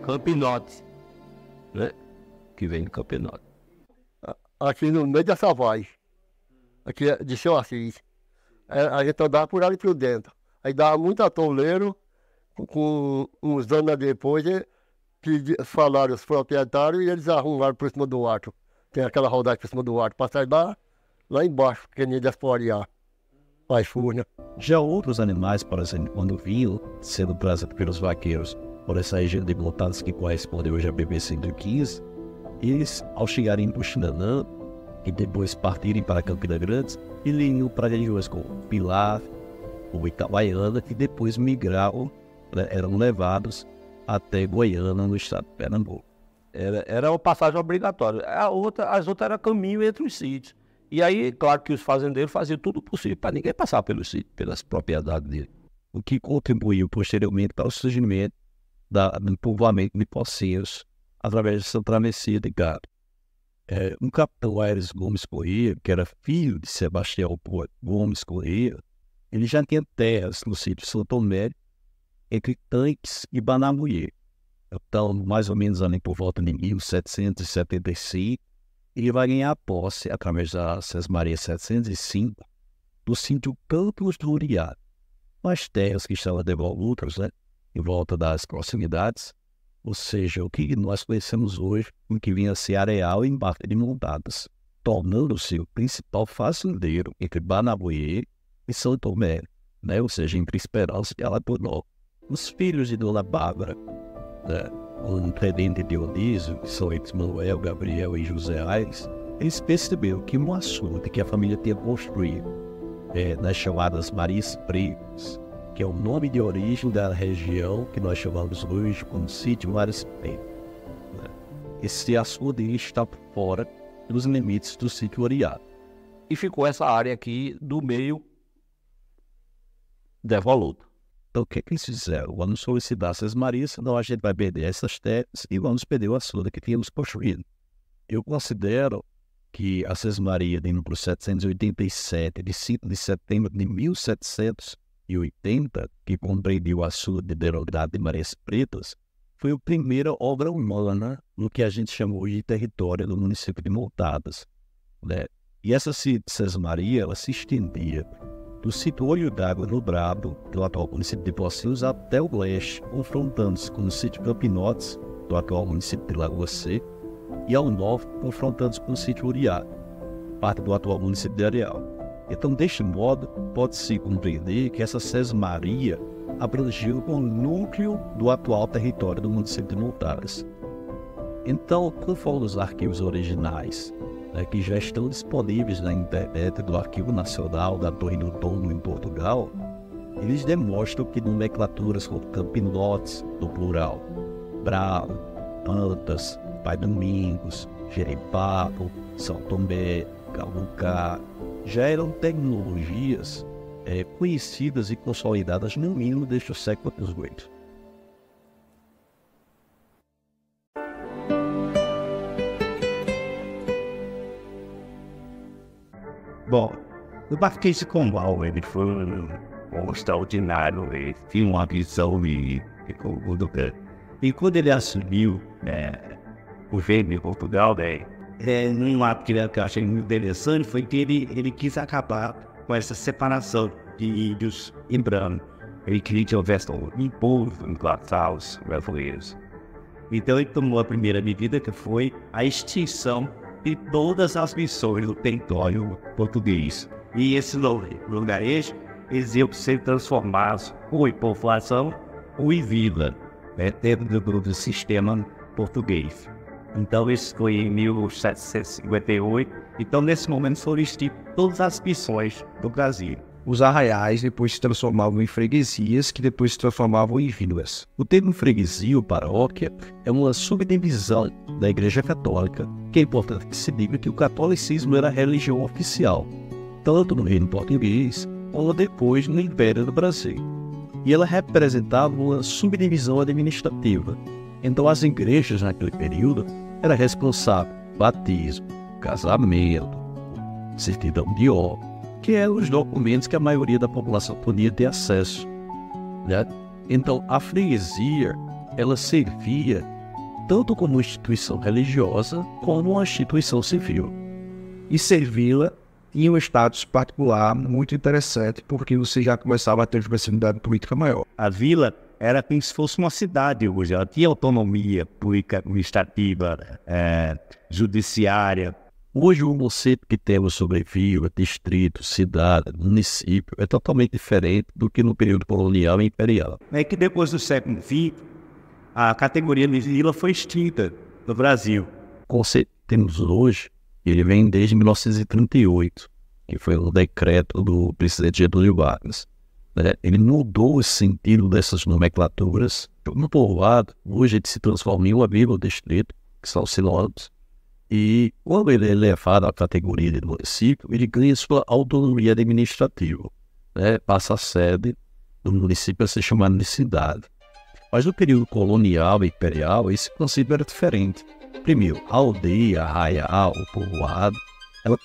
Campinote, né? Que vem de Campinote. Aqui no meio dessa vaz, aqui de São Assis, a gente andava por ali por dentro. Aí dava muito atoleiro, com uns anos depois, falaram os proprietários e eles arrumaram por cima do Arto. Tem aquela rodagem por cima do Arto, para sair lá embaixo, que nem de Asporiá. mais fúria. Já outros animais, por exemplo, quando vinham sendo trazidos pelos vaqueiros por essa região de montadas que corresponde hoje à BB-115, eles, ao chegarem em Puxinanã e depois partirem para Campina Grande, eles iam para regiões como Pilar, ou Itabaiana, e depois migravam, né, eram levados até Goiânia, no estado de Pernambuco. Era uma passagem obrigatória. As outras eram caminho entre os sítios. E aí, claro que os fazendeiros faziam tudo possível para ninguém passar pelo sítio, pelas propriedades dele. O que contribuiu posteriormente para o surgimento do povoamento de Pocinhos através dessa travessia de gado. Um capitão Aires Gomes Corrêa, que era filho de Sebastião Gomes Corrêa, ele já tinha terras no sítio São Tomé, entre Tanques e Banamuie. Então, mais ou menos ali por volta de 1775, ele vai ganhar posse, através da Sesmaria 705, do sítio Campos do Uriá, as terras que estavam devolutas, né, em volta das proximidades, ou seja, o que nós conhecemos hoje, o que vinha a ser Areal e Embarque de Montadas, tornando-se o principal fazendeiro entre Banamuie e São Tomé, né, ou seja, entre Esperança e Alapunó. Os filhos de Dona Bárbara, né, o intendente Dionísio, que são eles Manuel, Gabriel e José Aires, eles perceberam que um açude que a família tinha construído, nas chamadas Marias Pretas, que é o nome de origem da região que nós chamamos hoje como sítio Marias Pretas, né? Esse açude está fora dos limites do sítio Oriá. E ficou essa área aqui do meio devoluta. Então, o que eles fizeram? Vamos solicitar essas Marias, senão a gente vai perder essas terras e vamos perder o açude que tínhamos construído. Eu considero que a Sesmaria de número 787, de 5 de setembro de 1780, que compreendia o açude denominado de Marias Pretas, foi a primeira obra humana no que a gente chamou de território do município de Montadas, né? E essa Sesmaria, ela se estendia do sítio Olho d'Água no Brabo, do atual município de Pocinhos, até o leste, confrontando-se com o sítio Campinotes, do atual município de Lagoa Seca, e ao norte, confrontando-se com o sítio Uriá, parte do atual município de Areal. Então, deste modo, pode-se compreender que essa Sesmaria abrangiu o núcleo do atual território do município de Montadas. Então, conforme os arquivos originais, que já estão disponíveis na internet do Arquivo Nacional da Torre do Tombo em Portugal, eles demonstram que nomenclaturas como Campinotes, no plural, Bravo, Antas, Pai Domingos, Jeripapo, São Tomé, Calucá, já eram tecnologias conhecidas e consolidadas no mínimo desde o século XVIII. Bom, o Marquês de Pombal, ele foi um extraordinário, ele tinha uma visão de lugar. E quando ele assumiu o governo de Portugal, um ato que eu achei muito interessante foi que ele quis acabar com essa separação de índios e brancos. Ele queria que houvesse um imposto em relação aos brasileiros. Então ele tomou a primeira medida, que foi a extinção de todas as missões do território português. E esses lugares, eles iam ser transformados ou em população ou em vila, dentro do sistema português. Então isso foi em 1758. Então nesse momento foram extintas todas as missões do Brasil. Os arraiais depois se transformavam em freguesias, que depois se transformavam em vilas. O termo freguesia ou paróquia é uma subdivisão da Igreja Católica, que é importante que se diga que o catolicismo era a religião oficial, tanto no reino português, como depois no Império do Brasil. E ela representava uma subdivisão administrativa. Então as igrejas naquele período eram responsáveis por batismo, casamento, certidão de óbito, que eram os documentos que a maioria da população podia ter acesso, né? Então, a freguesia, ela servia tanto como uma instituição religiosa, como uma instituição civil. E servi-la tinha um status particular muito interessante, porque você já começava a ter uma proximidade política maior. A vila era como se fosse uma cidade hoje, ela tinha autonomia política, administrativa, judiciária. Hoje o conceito que temos sobre vila, distrito, cidade, município é totalmente diferente do que no período colonial e imperial. É que depois do século XX, a categoria de vila foi extinta no Brasil. O conceito que temos hoje, ele vem desde 1938, que foi um decreto do presidente Getúlio Vargas. Ele mudou o sentido dessas nomenclaturas. No povoado, hoje ele se transforma em uma vila ou distrito, que são sinônimos, e quando ele é elevado à categoria de município, ele ganha sua autonomia administrativa, passa a sede do município a ser chamado de cidade. Mas no período colonial e imperial, esse conceito era diferente. Primeiro, a aldeia, a arraial, o povoado, ela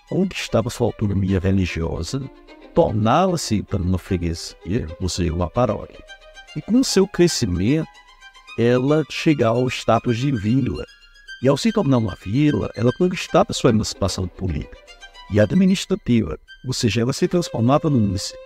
conquistava sua autonomia religiosa, tornava-se uma freguesia, ou seja, uma paróquia. E com seu crescimento, ela chegava ao status de vila. E ao se tornar uma vila, ela conquistava sua emancipação política e administrativa, ou seja, ela se transformava num município.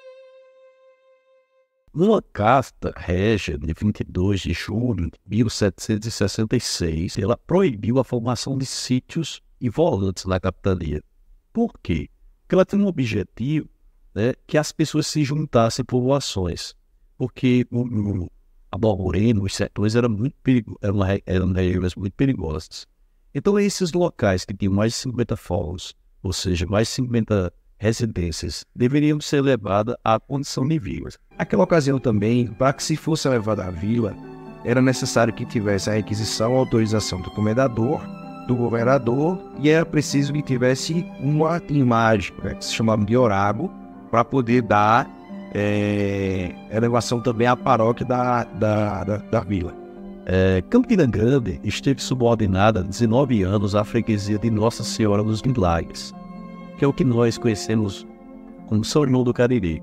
Uma carta régia de 22 de julho de 1766, ela proibiu a formação de sítios e volantes na capitania. Por quê? Porque ela tinha um objetivo, que as pessoas se juntassem em povoações, porque a Borborema, os setores eram regiões muito perigosas. Então esses locais que tinham mais de 50 fóruns, ou seja, mais de 50 residências, deveriam ser levadas à condição de vilas. Naquela ocasião também, para que se fosse levada à vila, era necessário que tivesse a requisição, a autorização do comendador, do governador, e era preciso que tivesse uma imagem, que se chamava de orago, para poder dar elevação também à paróquia da vila. Campina Grande esteve subordinada há 19 anos à freguesia de Nossa Senhora dos Milagres, que é o que nós conhecemos como São João do Cariri.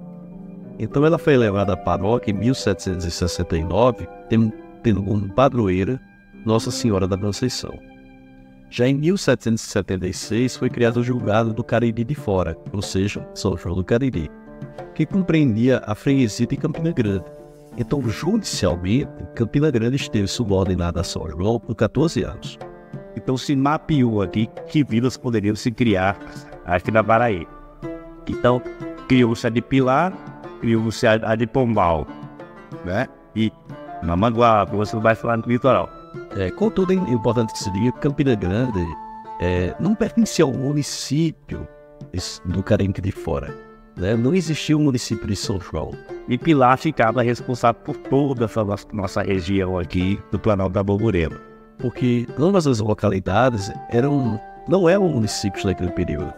Então ela foi elevada à paróquia em 1769, tendo como padroeira Nossa Senhora da Conceição. Já em 1776 foi criado o Julgado do Cariri de Fora, ou seja, São João do Cariri, que compreendia a freguesia de Campina Grande. Então, judicialmente, Campina Grande esteve subordinada a São João por 14 anos. Então se mapeou aqui que vilas poderiam se criar aqui na Paraíba. Então, criou-se a de Pilar, criou-se a de Pombal, e Mamanguá, que você vai falar no litoral. Contudo, é importante que se diga que Campina Grande não pertencia ao município do Cariri de Fora. Não existia o município de São João. E Pilar ficava responsável por toda essa nossa região aqui do Planalto da Borborema. Porque ambas as localidades não eram municípios naquele período,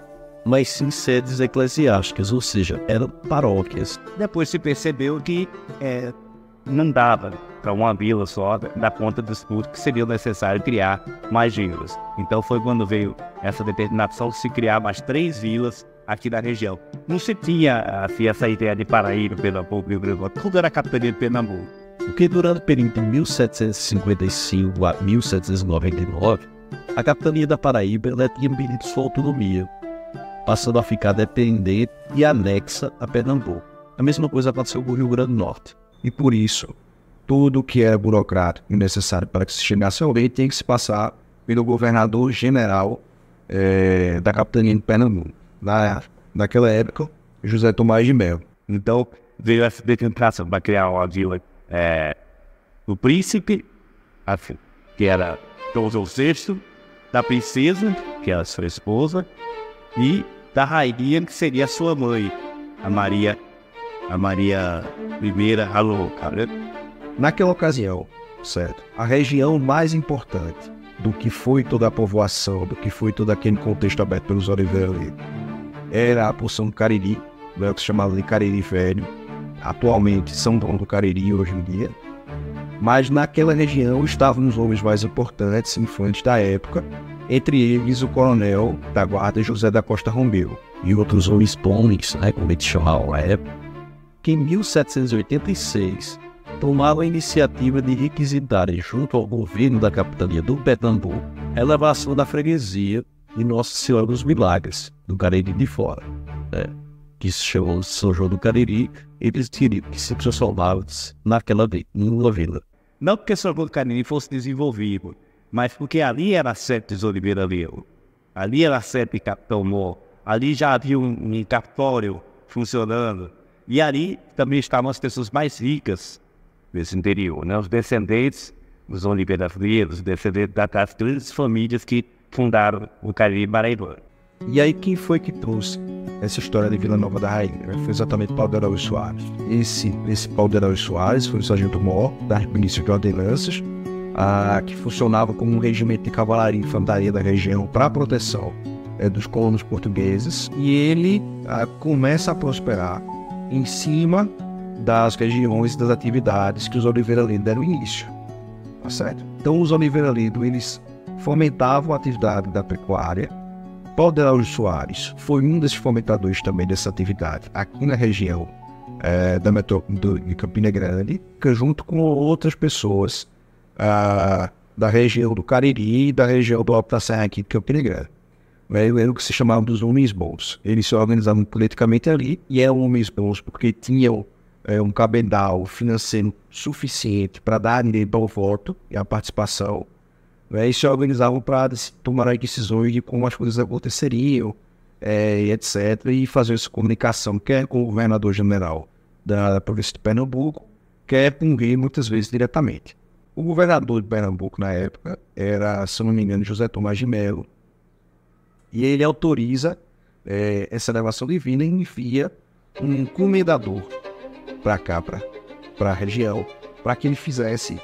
mas sim sedes eclesiásticas, ou seja, eram paróquias. Depois se percebeu que não dava para uma vila só dar conta dos custos, que seria necessário criar mais vilas. Então foi quando veio essa determinação de se criar mais 3 vilas aqui na região. Não se tinha assim, essa ideia de Paraíba, Pernambuco, Rio Grande do Norte, tudo era capitania de Pernambuco. Porque durante o período de 1755 a 1799, a capitania da Paraíba tinha perdido sua autonomia, passando a ficar dependente e anexa a Pernambuco. A mesma coisa aconteceu com o Rio Grande do Norte. E por isso, tudo que era burocrático e necessário para que se chegasse ao rei tem que se passar pelo governador general da capitania de Pernambuco. Naquela época, José Tomás de Melo. Então, veio essa determinação para criar uma vila do príncipe, assim, que era Dom João VI, da princesa, que era sua esposa, e da rainha, que seria sua mãe, a Maria I Alouca. Naquela ocasião, certo, a região mais importante do que foi toda a povoação, do que foi todo aquele contexto aberto pelos oliveiros ali, era a porção do Cariri, que se chamava de Cariri Velho, atualmente São João do Cariri hoje em dia. Mas naquela região estavam os homens mais importantes, influentes da época, entre eles o coronel da guarda José da Costa Romeu e outros homens bons, como eles chamavam na época, que em 1786 tomaram a iniciativa de requisitarem junto ao governo da capitania do Pernambuco a elevação da freguesia de Nossa Senhora dos Milagres, do Cariri de Fora, que se chamou de São João do Cariri. Eles queriam que se transformasse numa vila. Não porque São João do Cariri fosse desenvolvido, mas porque ali era a sede dos Oliveira Leão. ali era a sede de Capitão-Mor, ali já havia um cartório funcionando, e ali também estavam as pessoas mais ricas desse interior, né? Os descendentes dos Oliveira Freire, os descendentes das grandes famílias que fundaram o Cariri Paraibano. E aí quem foi que trouxe essa história de Vila Nova da Rainha? Foi exatamente Paulo de Araújo Soares. Esse Paulo de Araújo Soares foi o sargento-mor da Milícia de Ordenanças, que funcionava como um regimento de cavalaria e infantaria da região para a proteção dos colonos portugueses, e ele começa a prosperar em cima das regiões e das atividades que os Oliveira Lindo deram início, tá certo? Então os Oliveira Lindo, eles fomentavam a atividade da pecuária. Paulo de Araújo Soares foi um desses fomentadores também dessa atividade aqui na região de Campina Grande, que junto com outras pessoas da região do Cariri e da região do Alto da Serra aqui de Campina Grande. Era o que se chamava dos homens bons. Eles se organizavam politicamente ali e eram homens bons porque tinham um cabedal financeiro suficiente para dar direito ao voto e à participação. E se organizavam para tomar decisões de como as coisas aconteceriam, etc. E fazer essa comunicação, quer com o governador-geral da província de Pernambuco, quer com o rei, muitas vezes diretamente. O governador de Pernambuco, na época, era, se não me engano, José Tomás de Melo. E ele autoriza essa elevação divina e envia um comendador para cá, para a região, para que ele fizesse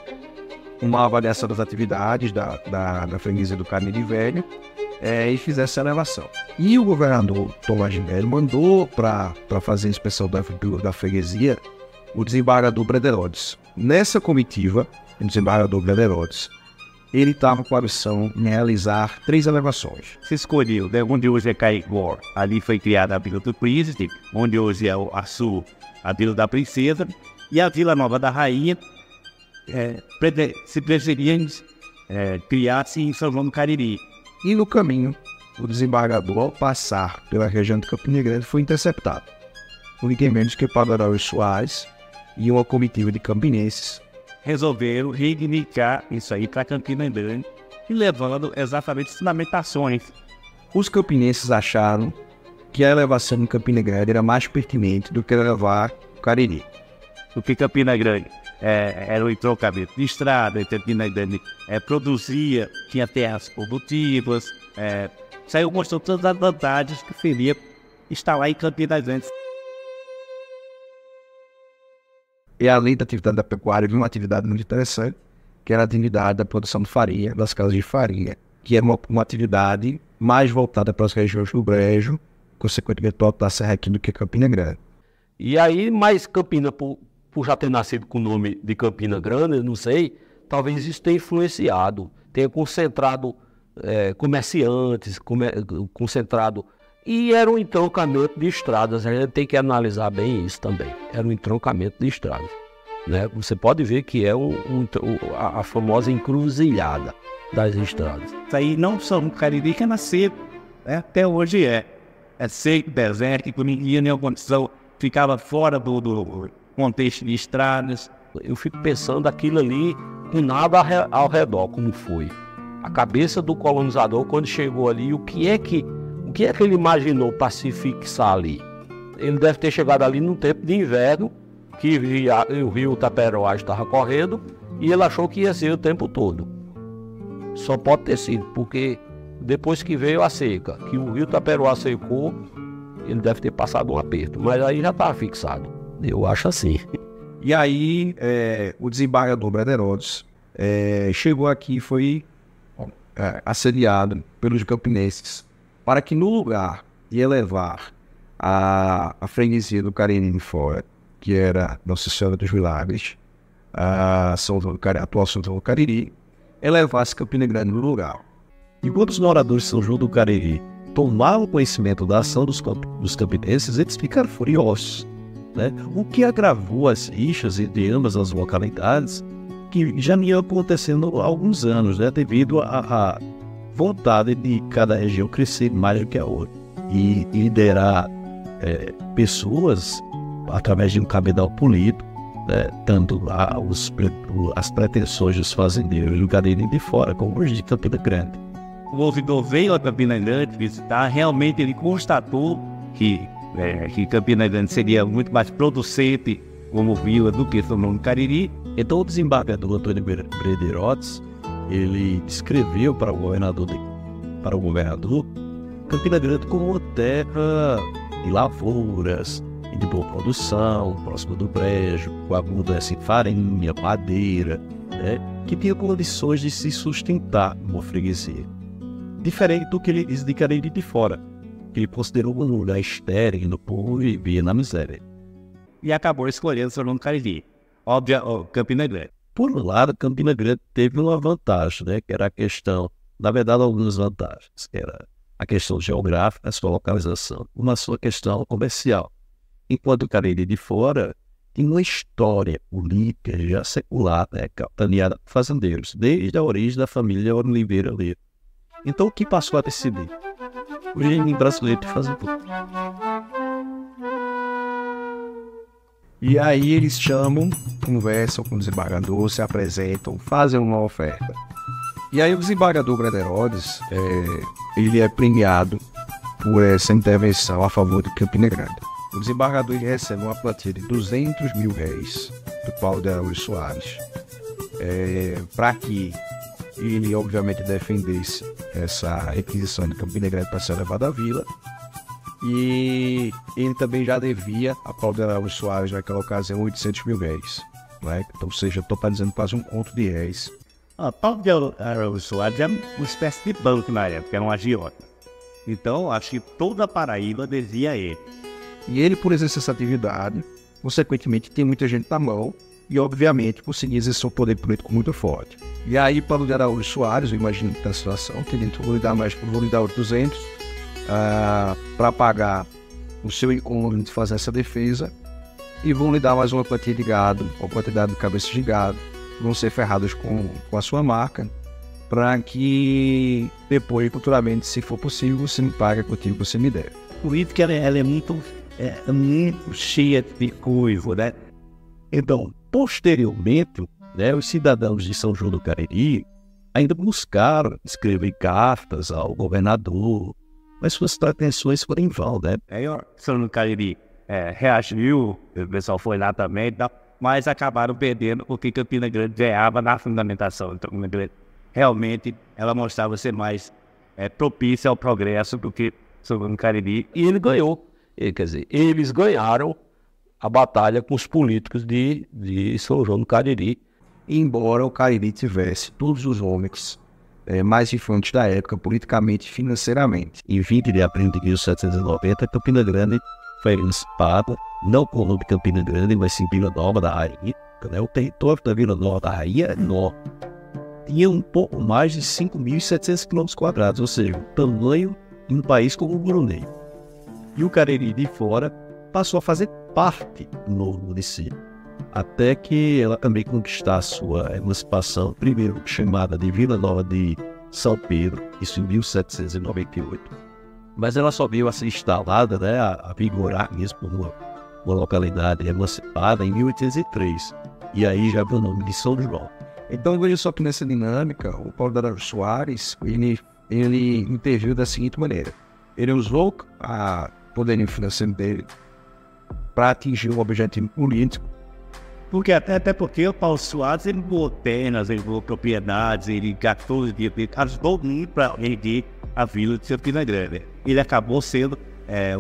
uma avaliação das atividades da freguesia do Cariri Velho e fizesse a elevação. E o governador Tomás de Melo mandou para fazer a inspeção da freguesia o desembargador Brederodes. Nessa comitiva, o desembargador Brederodes, ele estava com a missão em realizar 3 elevações. Se escolheu, né, onde hoje é Caicó, ali foi criada a Vila do Príncipe, onde hoje é o Açu, a Vila da Princesa, e a Vila Nova da Rainha, se preferia criar-se em São João do Cariri. E no caminho, o desembargador, ao passar pela região de Campina Grande, foi interceptado por ninguém menos que Paulo de Araújo Soares e uma comitiva de campinenses. Resolveram reivindicar isso aí para Campina Grande e levando exatamente fundamentações. Os campinenses acharam que a elevação em Campina Grande era mais pertinente do que levar o Cariri. Porque Campina Grande era um entroncamento de estrada, Campina Grande produzia, tinha terras produtivas, saiu mostrando todas as vantagens que seria estar lá em Campina Grande. E além da atividade da pecuária, havia uma atividade muito interessante, que era a atividade da produção de farinha, das casas de farinha, que era uma atividade mais voltada para as regiões do Brejo, consequentemente para o Alto da Serra aqui do que Campina Grande. E aí, mais Campina, por já ter nascido com o nome de Campina Grande, não sei, talvez isso tenha influenciado, tenha concentrado comerciantes, concentrado. E era um entroncamento de estradas, a gente tem que analisar bem isso também. Era um entroncamento de estradas, né? Você pode ver que é a famosa encruzilhada das estradas. Isso aí não só no Cariri que nasceu, né? Até hoje é seco, desértico, ninguém tinha nenhuma condição, ficava fora do contexto de estradas. Eu fico pensando aquilo ali com nada ao redor, como foi. A cabeça do colonizador quando chegou ali, o que é que ele imaginou para se fixar ali? Ele deve ter chegado ali num tempo de inverno, que o rio Taperoá estava correndo, e ele achou que ia ser o tempo todo. Só pode ter sido, porque depois que veio a seca, que o rio Taperoá secou, ele deve ter passado um aperto, mas aí já estava fixado. Eu acho assim. E aí, o desembargador Brederodes chegou aqui e foi assediado pelos campinenses, para que no lugar de elevar a freguesia do Cariri fora, que era Nossa Senhora dos Milagres, a atual São João do Cariri, elevasse Campina Grande no lugar. Enquanto os moradores de São João do Cariri tomavam conhecimento da ação dos campinenses, eles ficaram furiosos, né? O que agravou as rixas entre ambas as localidades, que já vinham acontecendo há alguns anos, né? Devido à vontade de cada região crescer mais do que a outra e liderar pessoas através de um cabedal político, né? Tanto as pretensões dos fazendeiros do Cariri de fora como os de Campina Grande. o ouvidor veio a Campina Grande visitar, realmente ele constatou que Campina Grande seria muito mais producente como vila do que São João do Cariri. Então o desembargador Antônio Brederotes, ele descreveu para o governador Campina Grande como uma terra de lavouras e de boa produção, próximo do brejo, com abundância em farinha, madeira, né, que tinha condições de se sustentar numa freguesia. Diferente do que ele diz de Cariri de Fora, que ele considerou um lugar estéril no povo e vivia na miséria. E acabou escolhendo São João do Cariri, Campina Grande. Por um lado, Campina Grande teve uma vantagem, né, que era a questão, na verdade, algumas vantagens, que era a questão geográfica, a sua localização, uma sua questão comercial. Enquanto o Cariri de Fora tinha uma história política já secular, né, capitaneada por fazendeiros, desde a origem da família Oliveira Leiro. Então, o que passou a decidir? O regime brasileiro de fazendeiro. E aí eles chamam, conversam com o desembargador, se apresentam, fazem uma oferta. E aí o desembargador Brederodes, ele é premiado por essa intervenção a favor de Campina Grande. O desembargador ele recebe uma quantia de R$200 mil do Paulo de Araújo Soares, para que ele obviamente defendesse essa requisição de Campina Grande para ser levada à vila. E ele também já devia a Paulo de Araújo Soares naquela ocasião R$800 mil, né? Então, ou seja, estou dizendo quase um conto de réis. Paulo de Araújo Soares é uma espécie de banco na época, era um agiota. Então, acho que toda a Paraíba devia a ele. E ele, por exercer essa atividade, consequentemente, tem muita gente na mão e, obviamente, conseguia exercer um poder político muito forte. E aí, Paulo de Araújo Soares, eu imagino que na situação, que ele vou lhe dar mais, vou lhe dar os 200 para pagar o seu incômodo de fazer essa defesa e vão lhe dar mais uma quantia de gado, ou quantidade de cabeças de gado, vão ser ferrados com a sua marca, para que depois, futuramente, se for possível, você me pague a quantia que você me deve. A política ela é muito cheia de coisa, né? Então, posteriormente, né, os cidadãos de São João do Cariri ainda buscaram escrever cartas ao governador, mas suas pretensões foram em vão, né? Aí o São João do Cariri reagiu, o pessoal foi lá também e tal, mas acabaram perdendo porque Campina Grande ganhava na fundamentação. Então, Campina Grande realmente ela mostrava ser mais propícia ao progresso do que São João do Cariri. E ele ganhou. Quer dizer, eles ganharam a batalha com os políticos de São João do Cariri. Embora o Cariri tivesse todos os homens mais influentes da época, politicamente e financeiramente. Em 20 de abril de 1790, Campina Grande foi emancipada, não com o nome de Campina Grande, mas sim Vila Nova da Rainha. Né? O território da Vila Nova da Rainha é enorme. Tinha um pouco mais de 5.700 km², ou seja, o tamanho de um país como o Brunei. E o Cariri de Fora passou a fazer parte do novo município, até que ela também conquistasse sua emancipação, primeiro chamada de Vila Nova de São Pedro, isso em 1798. Mas ela só veio a ser instalada, né, a vigorar mesmo uma localidade emancipada em 1803, e aí já veio o nome de São João. Então, veja só que nessa dinâmica, o Paulo de Araújo Soares, ele interviu da seguinte maneira. Ele usou a poderio financeiro dele para atingir um objetivo político. Porque até porque o Paulo Soares, ele voou terras, ele voou propriedades, ele gastou os dias, ele ajudou muito para erguer a vila de Campina Grande. Ele acabou sendo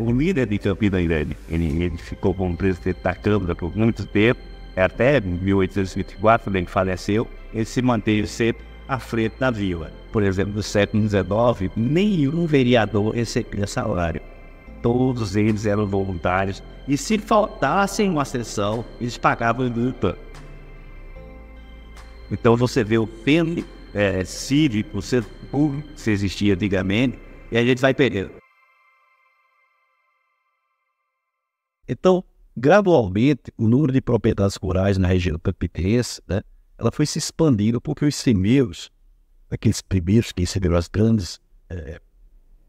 o líder de Campina Grande. Ele ficou como presidente da Câmara por muito tempo, até 1824, quando ele faleceu, ele se manteve sempre à frente da vila. Por exemplo, no século XIX, nenhum vereador recebia salário. Todos eles eram voluntários. E se faltassem uma sessão, eles pagavam multa. Então você vê o pêndulo cívico, público, que existia antigamente, e a gente vai perdendo. Então, gradualmente, o número de propriedades rurais na região campinense, né, ela foi se expandindo porque os semeiros, aqueles primeiros que receberam as grandes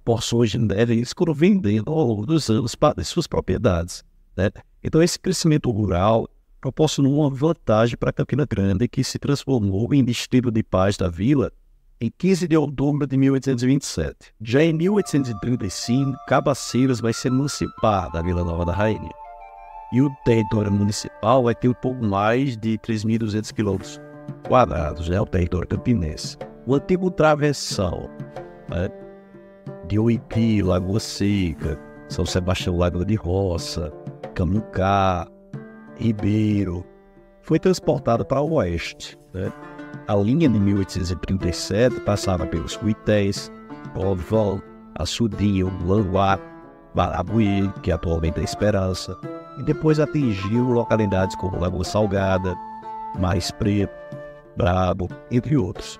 porções de neve, eles foram vendendo ao longo dos anos para suas propriedades, né? Então esse crescimento rural proporcionou uma vantagem para Campina Grande, que se transformou em distrito de paz da vila, em 15 de outubro de 1827. Já em 1835, Cabaceiras vai ser emancipada da Vila Nova da Rainha. E o território municipal vai ter um pouco mais de 3.200 quilômetros quadrados, né, o território campinense. O antigo travessão, né, de Oipi, Lagoa Seca, São Sebastião, Lagoa de Roça, Camucá, Ribeiro, foi transportado para o oeste, né? A linha de 1837 passava pelos Cuités, Povão, Açudinho, Languá, Barabuí, que atualmente é Esperança, e depois atingiu localidades como Lagoa Salgada, Mais Preto, Brabo, entre outros.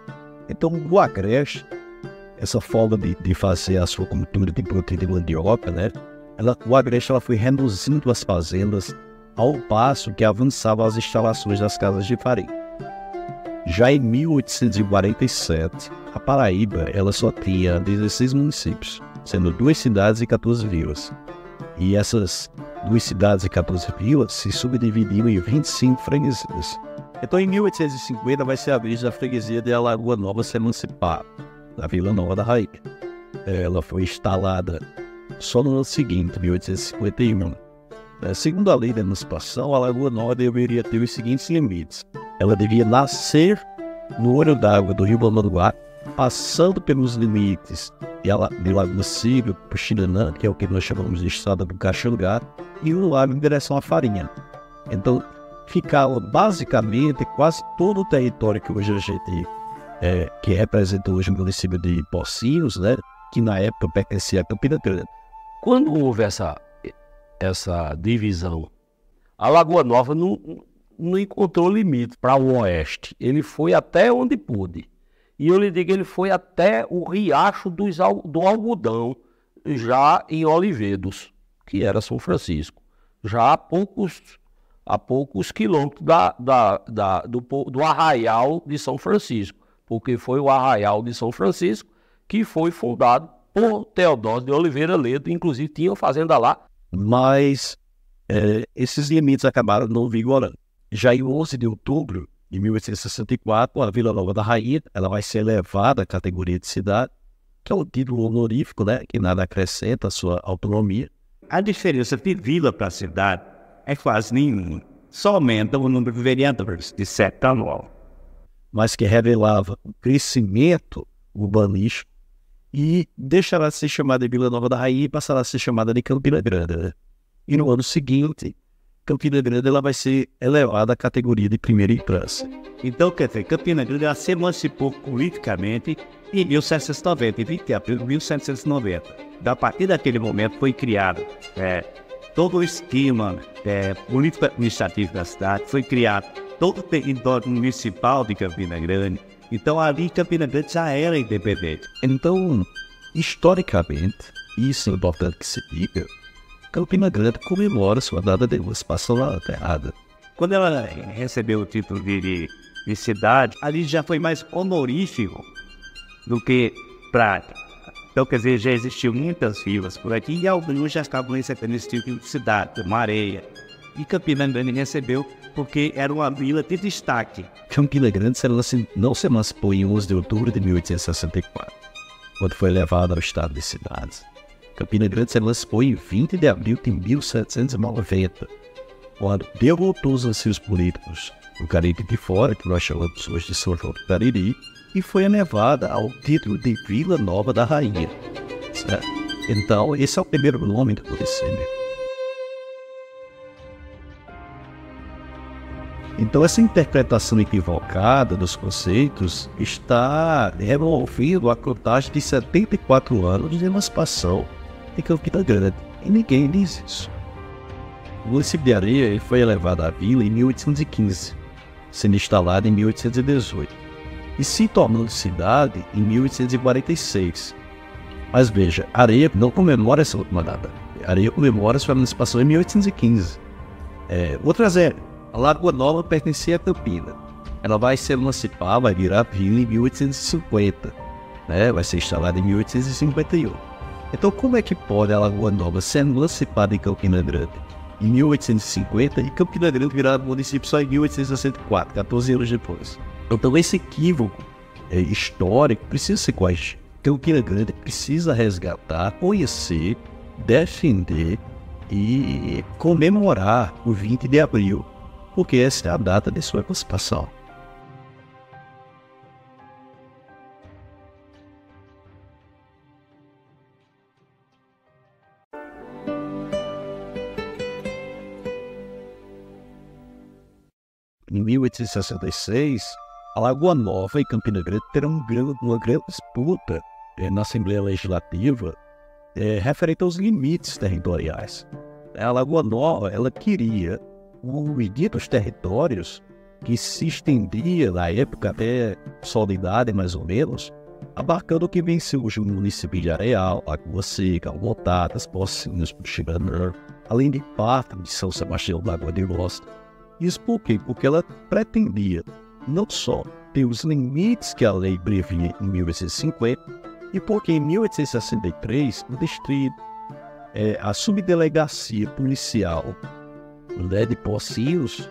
Então, o Agreste, essa forma de fazer a sua cultura de proteína de mandioca, né? O Agreste ela foi reduzindo as fazendas ao passo que avançavam as instalações das casas de farinha. Já em 1847, a Paraíba ela só tinha 16 municípios, sendo 2 cidades e 14 vilas. E essas 2 cidades e 14 vilas se subdividiam em 25 freguesias. Então, em 1850, vai ser a vez da freguesia de Alagoa Nova se emancipar, da Vila Nova da Rainha. Ela foi instalada só no ano seguinte, 1851. Segundo a lei da emancipação, a Alagoa Nova deveria ter os seguintes limites. Ela devia nascer no olho d'água do rio Mamanguá, passando pelos limites de Lagoa Seca, Puxiranã, que é o que nós chamamos de estrada do Caxangá, e o lago em direção à Farinha. Então, ficava basicamente quase todo o território que hoje a gente, que representa hoje o município de Pocinhos, né, que na época pertencia a Campina Grande. Quando houve essa divisão, a Lagoa Nova não encontrou limite para o oeste. Ele foi até onde pôde. E eu lhe digo, ele foi até o riacho do Algodão, já em Olivedos, que era São Francisco. Já a poucos quilômetros do Arraial de São Francisco. Porque foi o Arraial de São Francisco que foi fundado por Teodósio de Oliveira Ledo. Inclusive tinha fazenda lá. Mas esses limites acabaram não vigorando. Já em 11 de outubro de 1864, a Vila Nova da Rainha ela vai ser elevada à categoria de cidade, que é um título honorífico, né, que nada acrescenta à sua autonomia. A diferença de vila para cidade é quase nenhuma. Só aumenta o número de vereadores, de 7 para 9. Mas que revelava o crescimento urbanístico e deixará de ser chamada de Vila Nova da Rainha e passará a ser chamada de Campina Grande, né? E no ano seguinte, Campina Grande ela vai ser elevada à categoria de primeira infância. Então, quer dizer, Campina Grande ela se emancipou politicamente em 1790, em 20 de abril de 1790. A partir daquele momento foi criado todo o esquema político administrativo da cidade, foi criado todo o território municipal de Campina Grande. Então, ali Campina Grande já era independente. Então, historicamente, isso é importante que se diga, Campina Grande comemora sua data de emancipação na terrada. Quando ela recebeu o título de cidade, ali já foi mais honorífico do que prático. Então, quer dizer, já existiam muitas vilas por aqui e alguns já estavam recebendo esse título de cidade, uma areia. E Campina Grande recebeu porque era uma vila de destaque. Campina Grande não se emancipou em 11 de outubro de 1864, quando foi elevada ao estado de cidades. Campina Grande se emancipou em 20 de abril de 1790, quando derrotou os anseios políticos do Cariri de Fora, que nós chamamos hoje de São João do Cariri, e foi elevada ao título de Vila Nova da Rainha. Certo? Então, esse é o primeiro nome do município. Então, essa interpretação equivocada dos conceitos está removendo a contagem de 74 anos de emancipação de Campina Grande. E ninguém diz isso. O município de Areia foi elevado à vila em 1815, sendo instalado em 1818, e se tornando cidade em 1846. Mas veja, Areia não comemora essa última data. Areia comemora sua emancipação em 1815. Outra zero. A Lagoa Nova pertencia a Campina. Ela vai se emancipar, vai virar vila em 1850, né? Vai ser instalada em 1851. Então, como é que pode a Lagoa Nova ser emancipada em Campina Grande em 1850 e Campina Grande virar município só em 1864, 14 anos depois? Então, esse equívoco histórico precisa ser corrigido. Campina Grande precisa resgatar, conhecer, defender e comemorar o 20 de abril, porque essa é a data de sua emancipação. Em 1866, a Lagoa Nova e Campina Grande terão uma grande disputa na Assembleia Legislativa referente aos limites territoriais. A Lagoa Nova, ela queria dividir os territórios que se estendia na época até Soledade, mais ou menos, abarcando o que venceu hoje o município de Areal, Lagoa Seca, Algotadas, Pocinhos, Puxiranã, além de parte de São Sebastião da Lagoa de Losta. Isso por quê? Porque ela pretendia não só ter os limites que a lei previa em 1850, e porque em 1863 o distrito, a subdelegacia policial de Pocinhos,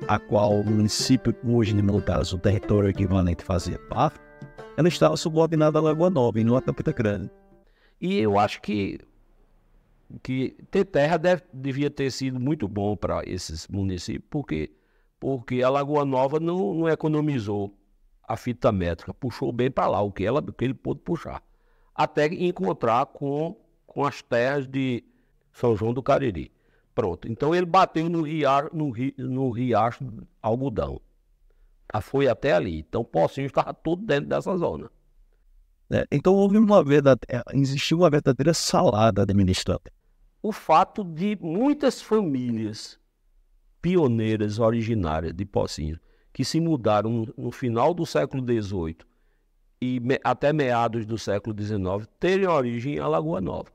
a qual o município hoje de Montadas, o território equivalente fazia parte, ela estava subordinada à Lagoa Nova e não à Campina Grande. E eu acho que ter terra devia ter sido muito bom para esses municípios, porque a Lagoa Nova não economizou a fita métrica, puxou bem para lá o que ele pôde puxar, até encontrar com as terras de São João do Cariri. Pronto, então ele bateu no Riacho Algodão, foi até ali, então Pocinhos estava tudo dentro dessa zona. Então existiu uma verdadeira salada administrativa. O fato de muitas famílias pioneiras originárias de Pocinhos, que se mudaram no final do século XVIII e até meados do século XIX, terem origem em Lagoa Nova.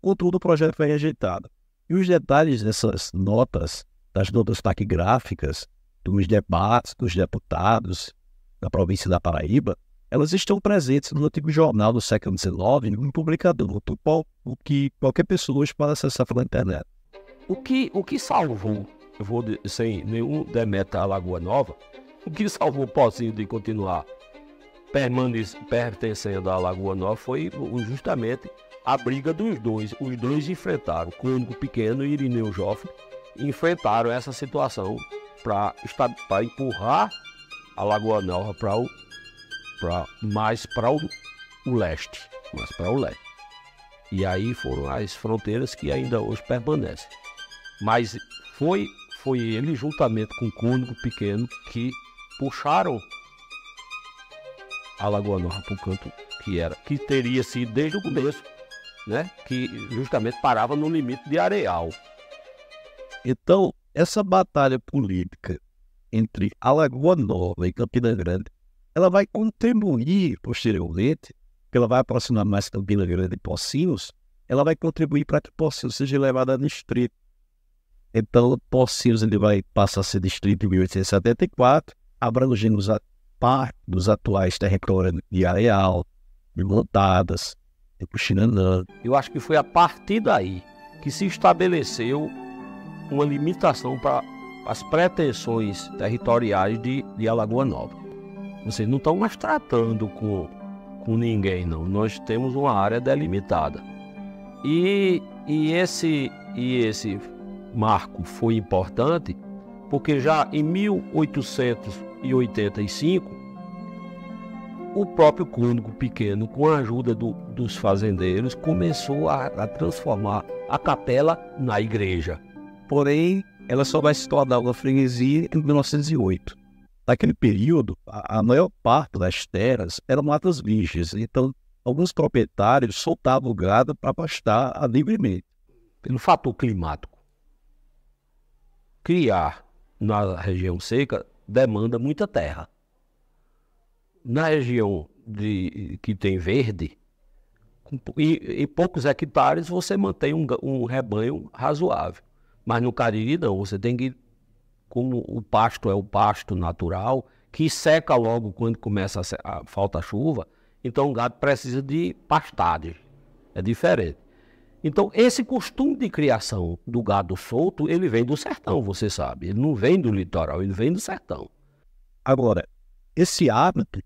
Contudo, o projeto foi rejeitado. E os detalhes dessas notas, das notas taquigráficas, dos debates dos deputados da província da Paraíba, elas estão presentes no antigo jornal do século XIX, um publicador, o que qualquer pessoa hoje pode acessar pela internet. O que salvou, eu vou sem nenhum demérito à Lagoa Nova, o que salvou Pocinhos de continuar pertencendo à Lagoa Nova foi justamente a briga dos dois. Os dois enfrentaram, Cônigo Pequeno e Irineu Joffre, enfrentaram essa situação para empurrar a Lagoa Nova mais para o leste. E aí foram as fronteiras que ainda hoje permanecem. Mas foi ele, juntamente com o Cônigo Pequeno, que puxaram a Lagoa Nova para o canto que teria sido desde o começo, né? Que justamente parava no limite de Areal. Então, essa batalha política entre a Lagoa Nova e Campina Grande, ela vai contribuir posteriormente, porque ela vai aproximar mais Campina Grande e Pocinhos, ela vai contribuir para que Pocinhos seja levado a distrito. Então, Pocinhos ele vai passar a ser distrito em 1874, abrangendo parte dos atuais territórios de Areal, de Montadas, de Puxinanã. Eu acho que foi a partir daí que se estabeleceu uma limitação para as pretensões territoriais de Alagoa Nova. Vocês não estão mais tratando com ninguém, não. Nós temos uma área delimitada. E esse marco foi importante porque já em 1885 o próprio Cônigo Pequeno, com a ajuda dos fazendeiros, começou a transformar a capela na igreja. Porém, ela só vai se tornar uma freguesia em 1908. Naquele período, a maior parte das terras eram matas virgens, então alguns proprietários soltavam o gado para pastar livremente. Pelo fator climático, criar na região seca demanda muita terra. Na região que tem verde, em poucos hectares você mantém um rebanho razoável. Mas no Cariri não, você tem que, como o pasto é o pasto natural, que seca logo quando começa a falta chuva, então o gado precisa de pastagem, é diferente. Então esse costume de criação do gado solto, ele vem do sertão, você sabe, ele não vem do litoral, ele vem do sertão. Agora, esse hábito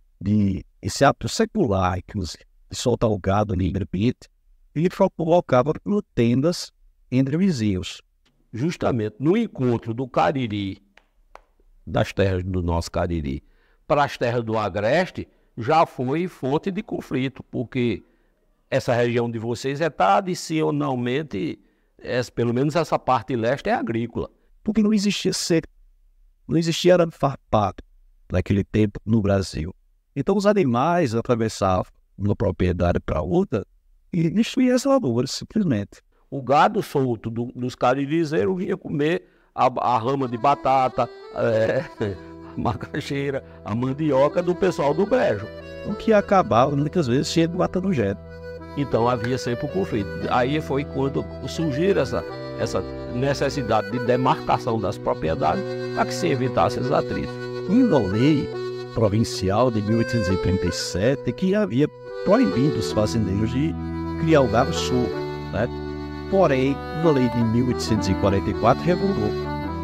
esse ato secular, inclusive, de soltar o gado livremente, ele colocava tendas entre vizinhos. Justamente no encontro do Cariri, das terras do nosso Cariri, para as terras do Agreste, já foi fonte de conflito, porque essa região de vocês é tradicionalmente, pelo menos essa parte leste é agrícola. Porque não existia cerco, não existia arame farpado naquele tempo no Brasil. Então os animais atravessavam uma propriedade para outra e destruíam as lavouras, simplesmente. O gado solto dos caririzeiros vinha comer a rama de batata, a macaxeira, a mandioca do pessoal do brejo. O que acabava muitas vezes cheio de mata nojenta. Então havia sempre o conflito. Aí foi quando surgiu essa necessidade de demarcação das propriedades para que se evitasse os atritos. Em uma lei provincial de 1837 que havia proibido os fazendeiros de criar o gado solto, né? Porém, uma lei de 1844 revogou.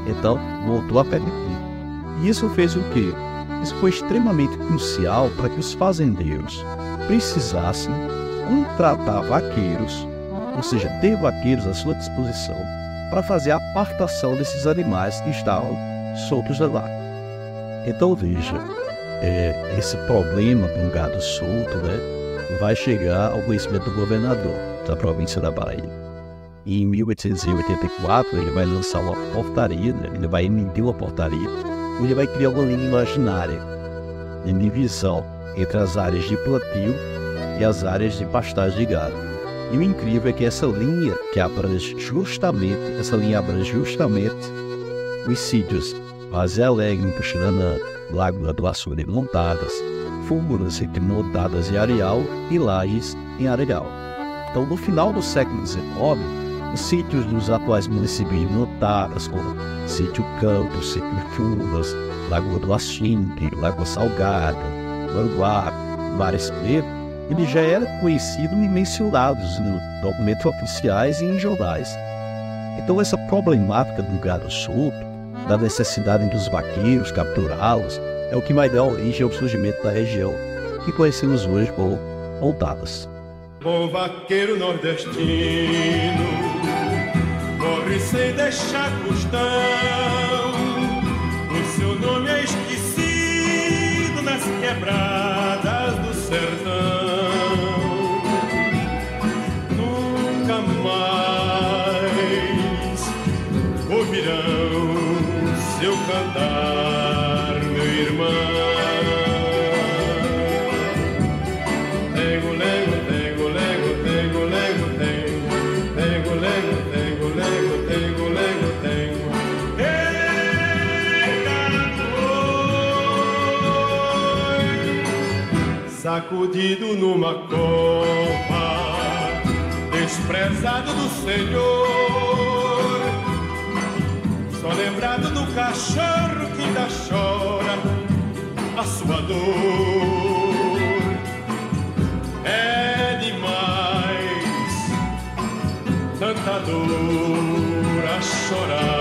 Então, voltou a permitir. E isso fez o quê? Isso foi extremamente crucial para que os fazendeiros precisassem contratar vaqueiros, ou seja, ter vaqueiros à sua disposição para fazer a apartação desses animais que estavam soltos lá. Então, veja, esse problema com o gado solto, né, vai chegar ao conhecimento do governador da província da Paraíba. E em 1884 ele vai lançar uma portaria, né? Ele vai emitir uma portaria, onde ele vai criar uma linha imaginária de divisão entre as áreas de plantio e as áreas de pastagem de gado. E o incrível é que essa linha abrange justamente os sítios Vazia Alegre, Puxirana, Lago do Açude e Montadas, Furnas entre Montadas e Areal e Lages em Areal. Então, no final do século XIX, os sítios dos atuais municípios de Montadas, como Sítio Campos, Sítio Furnas, Lagoa do Açude, Lagoa Salgada, Manguá, Mares Preto, eles já eram conhecidos e mencionados em documentos oficiais e em jornais. Então, essa problemática do gado solto, da necessidade dos vaqueiros capturá-los, é o que vai dar origem ao surgimento da região que conhecemos hoje como Montadas. O vaqueiro nordestino corre sem deixar costão, o seu nome é esquecido nas quebradas do sertão. Nunca mais ouvirão seu cantar, meu irmão. Sacudido numa cova, desprezado do Senhor, só lembrado do cachorro que ainda chora a sua dor. É demais tanta dor a chorar.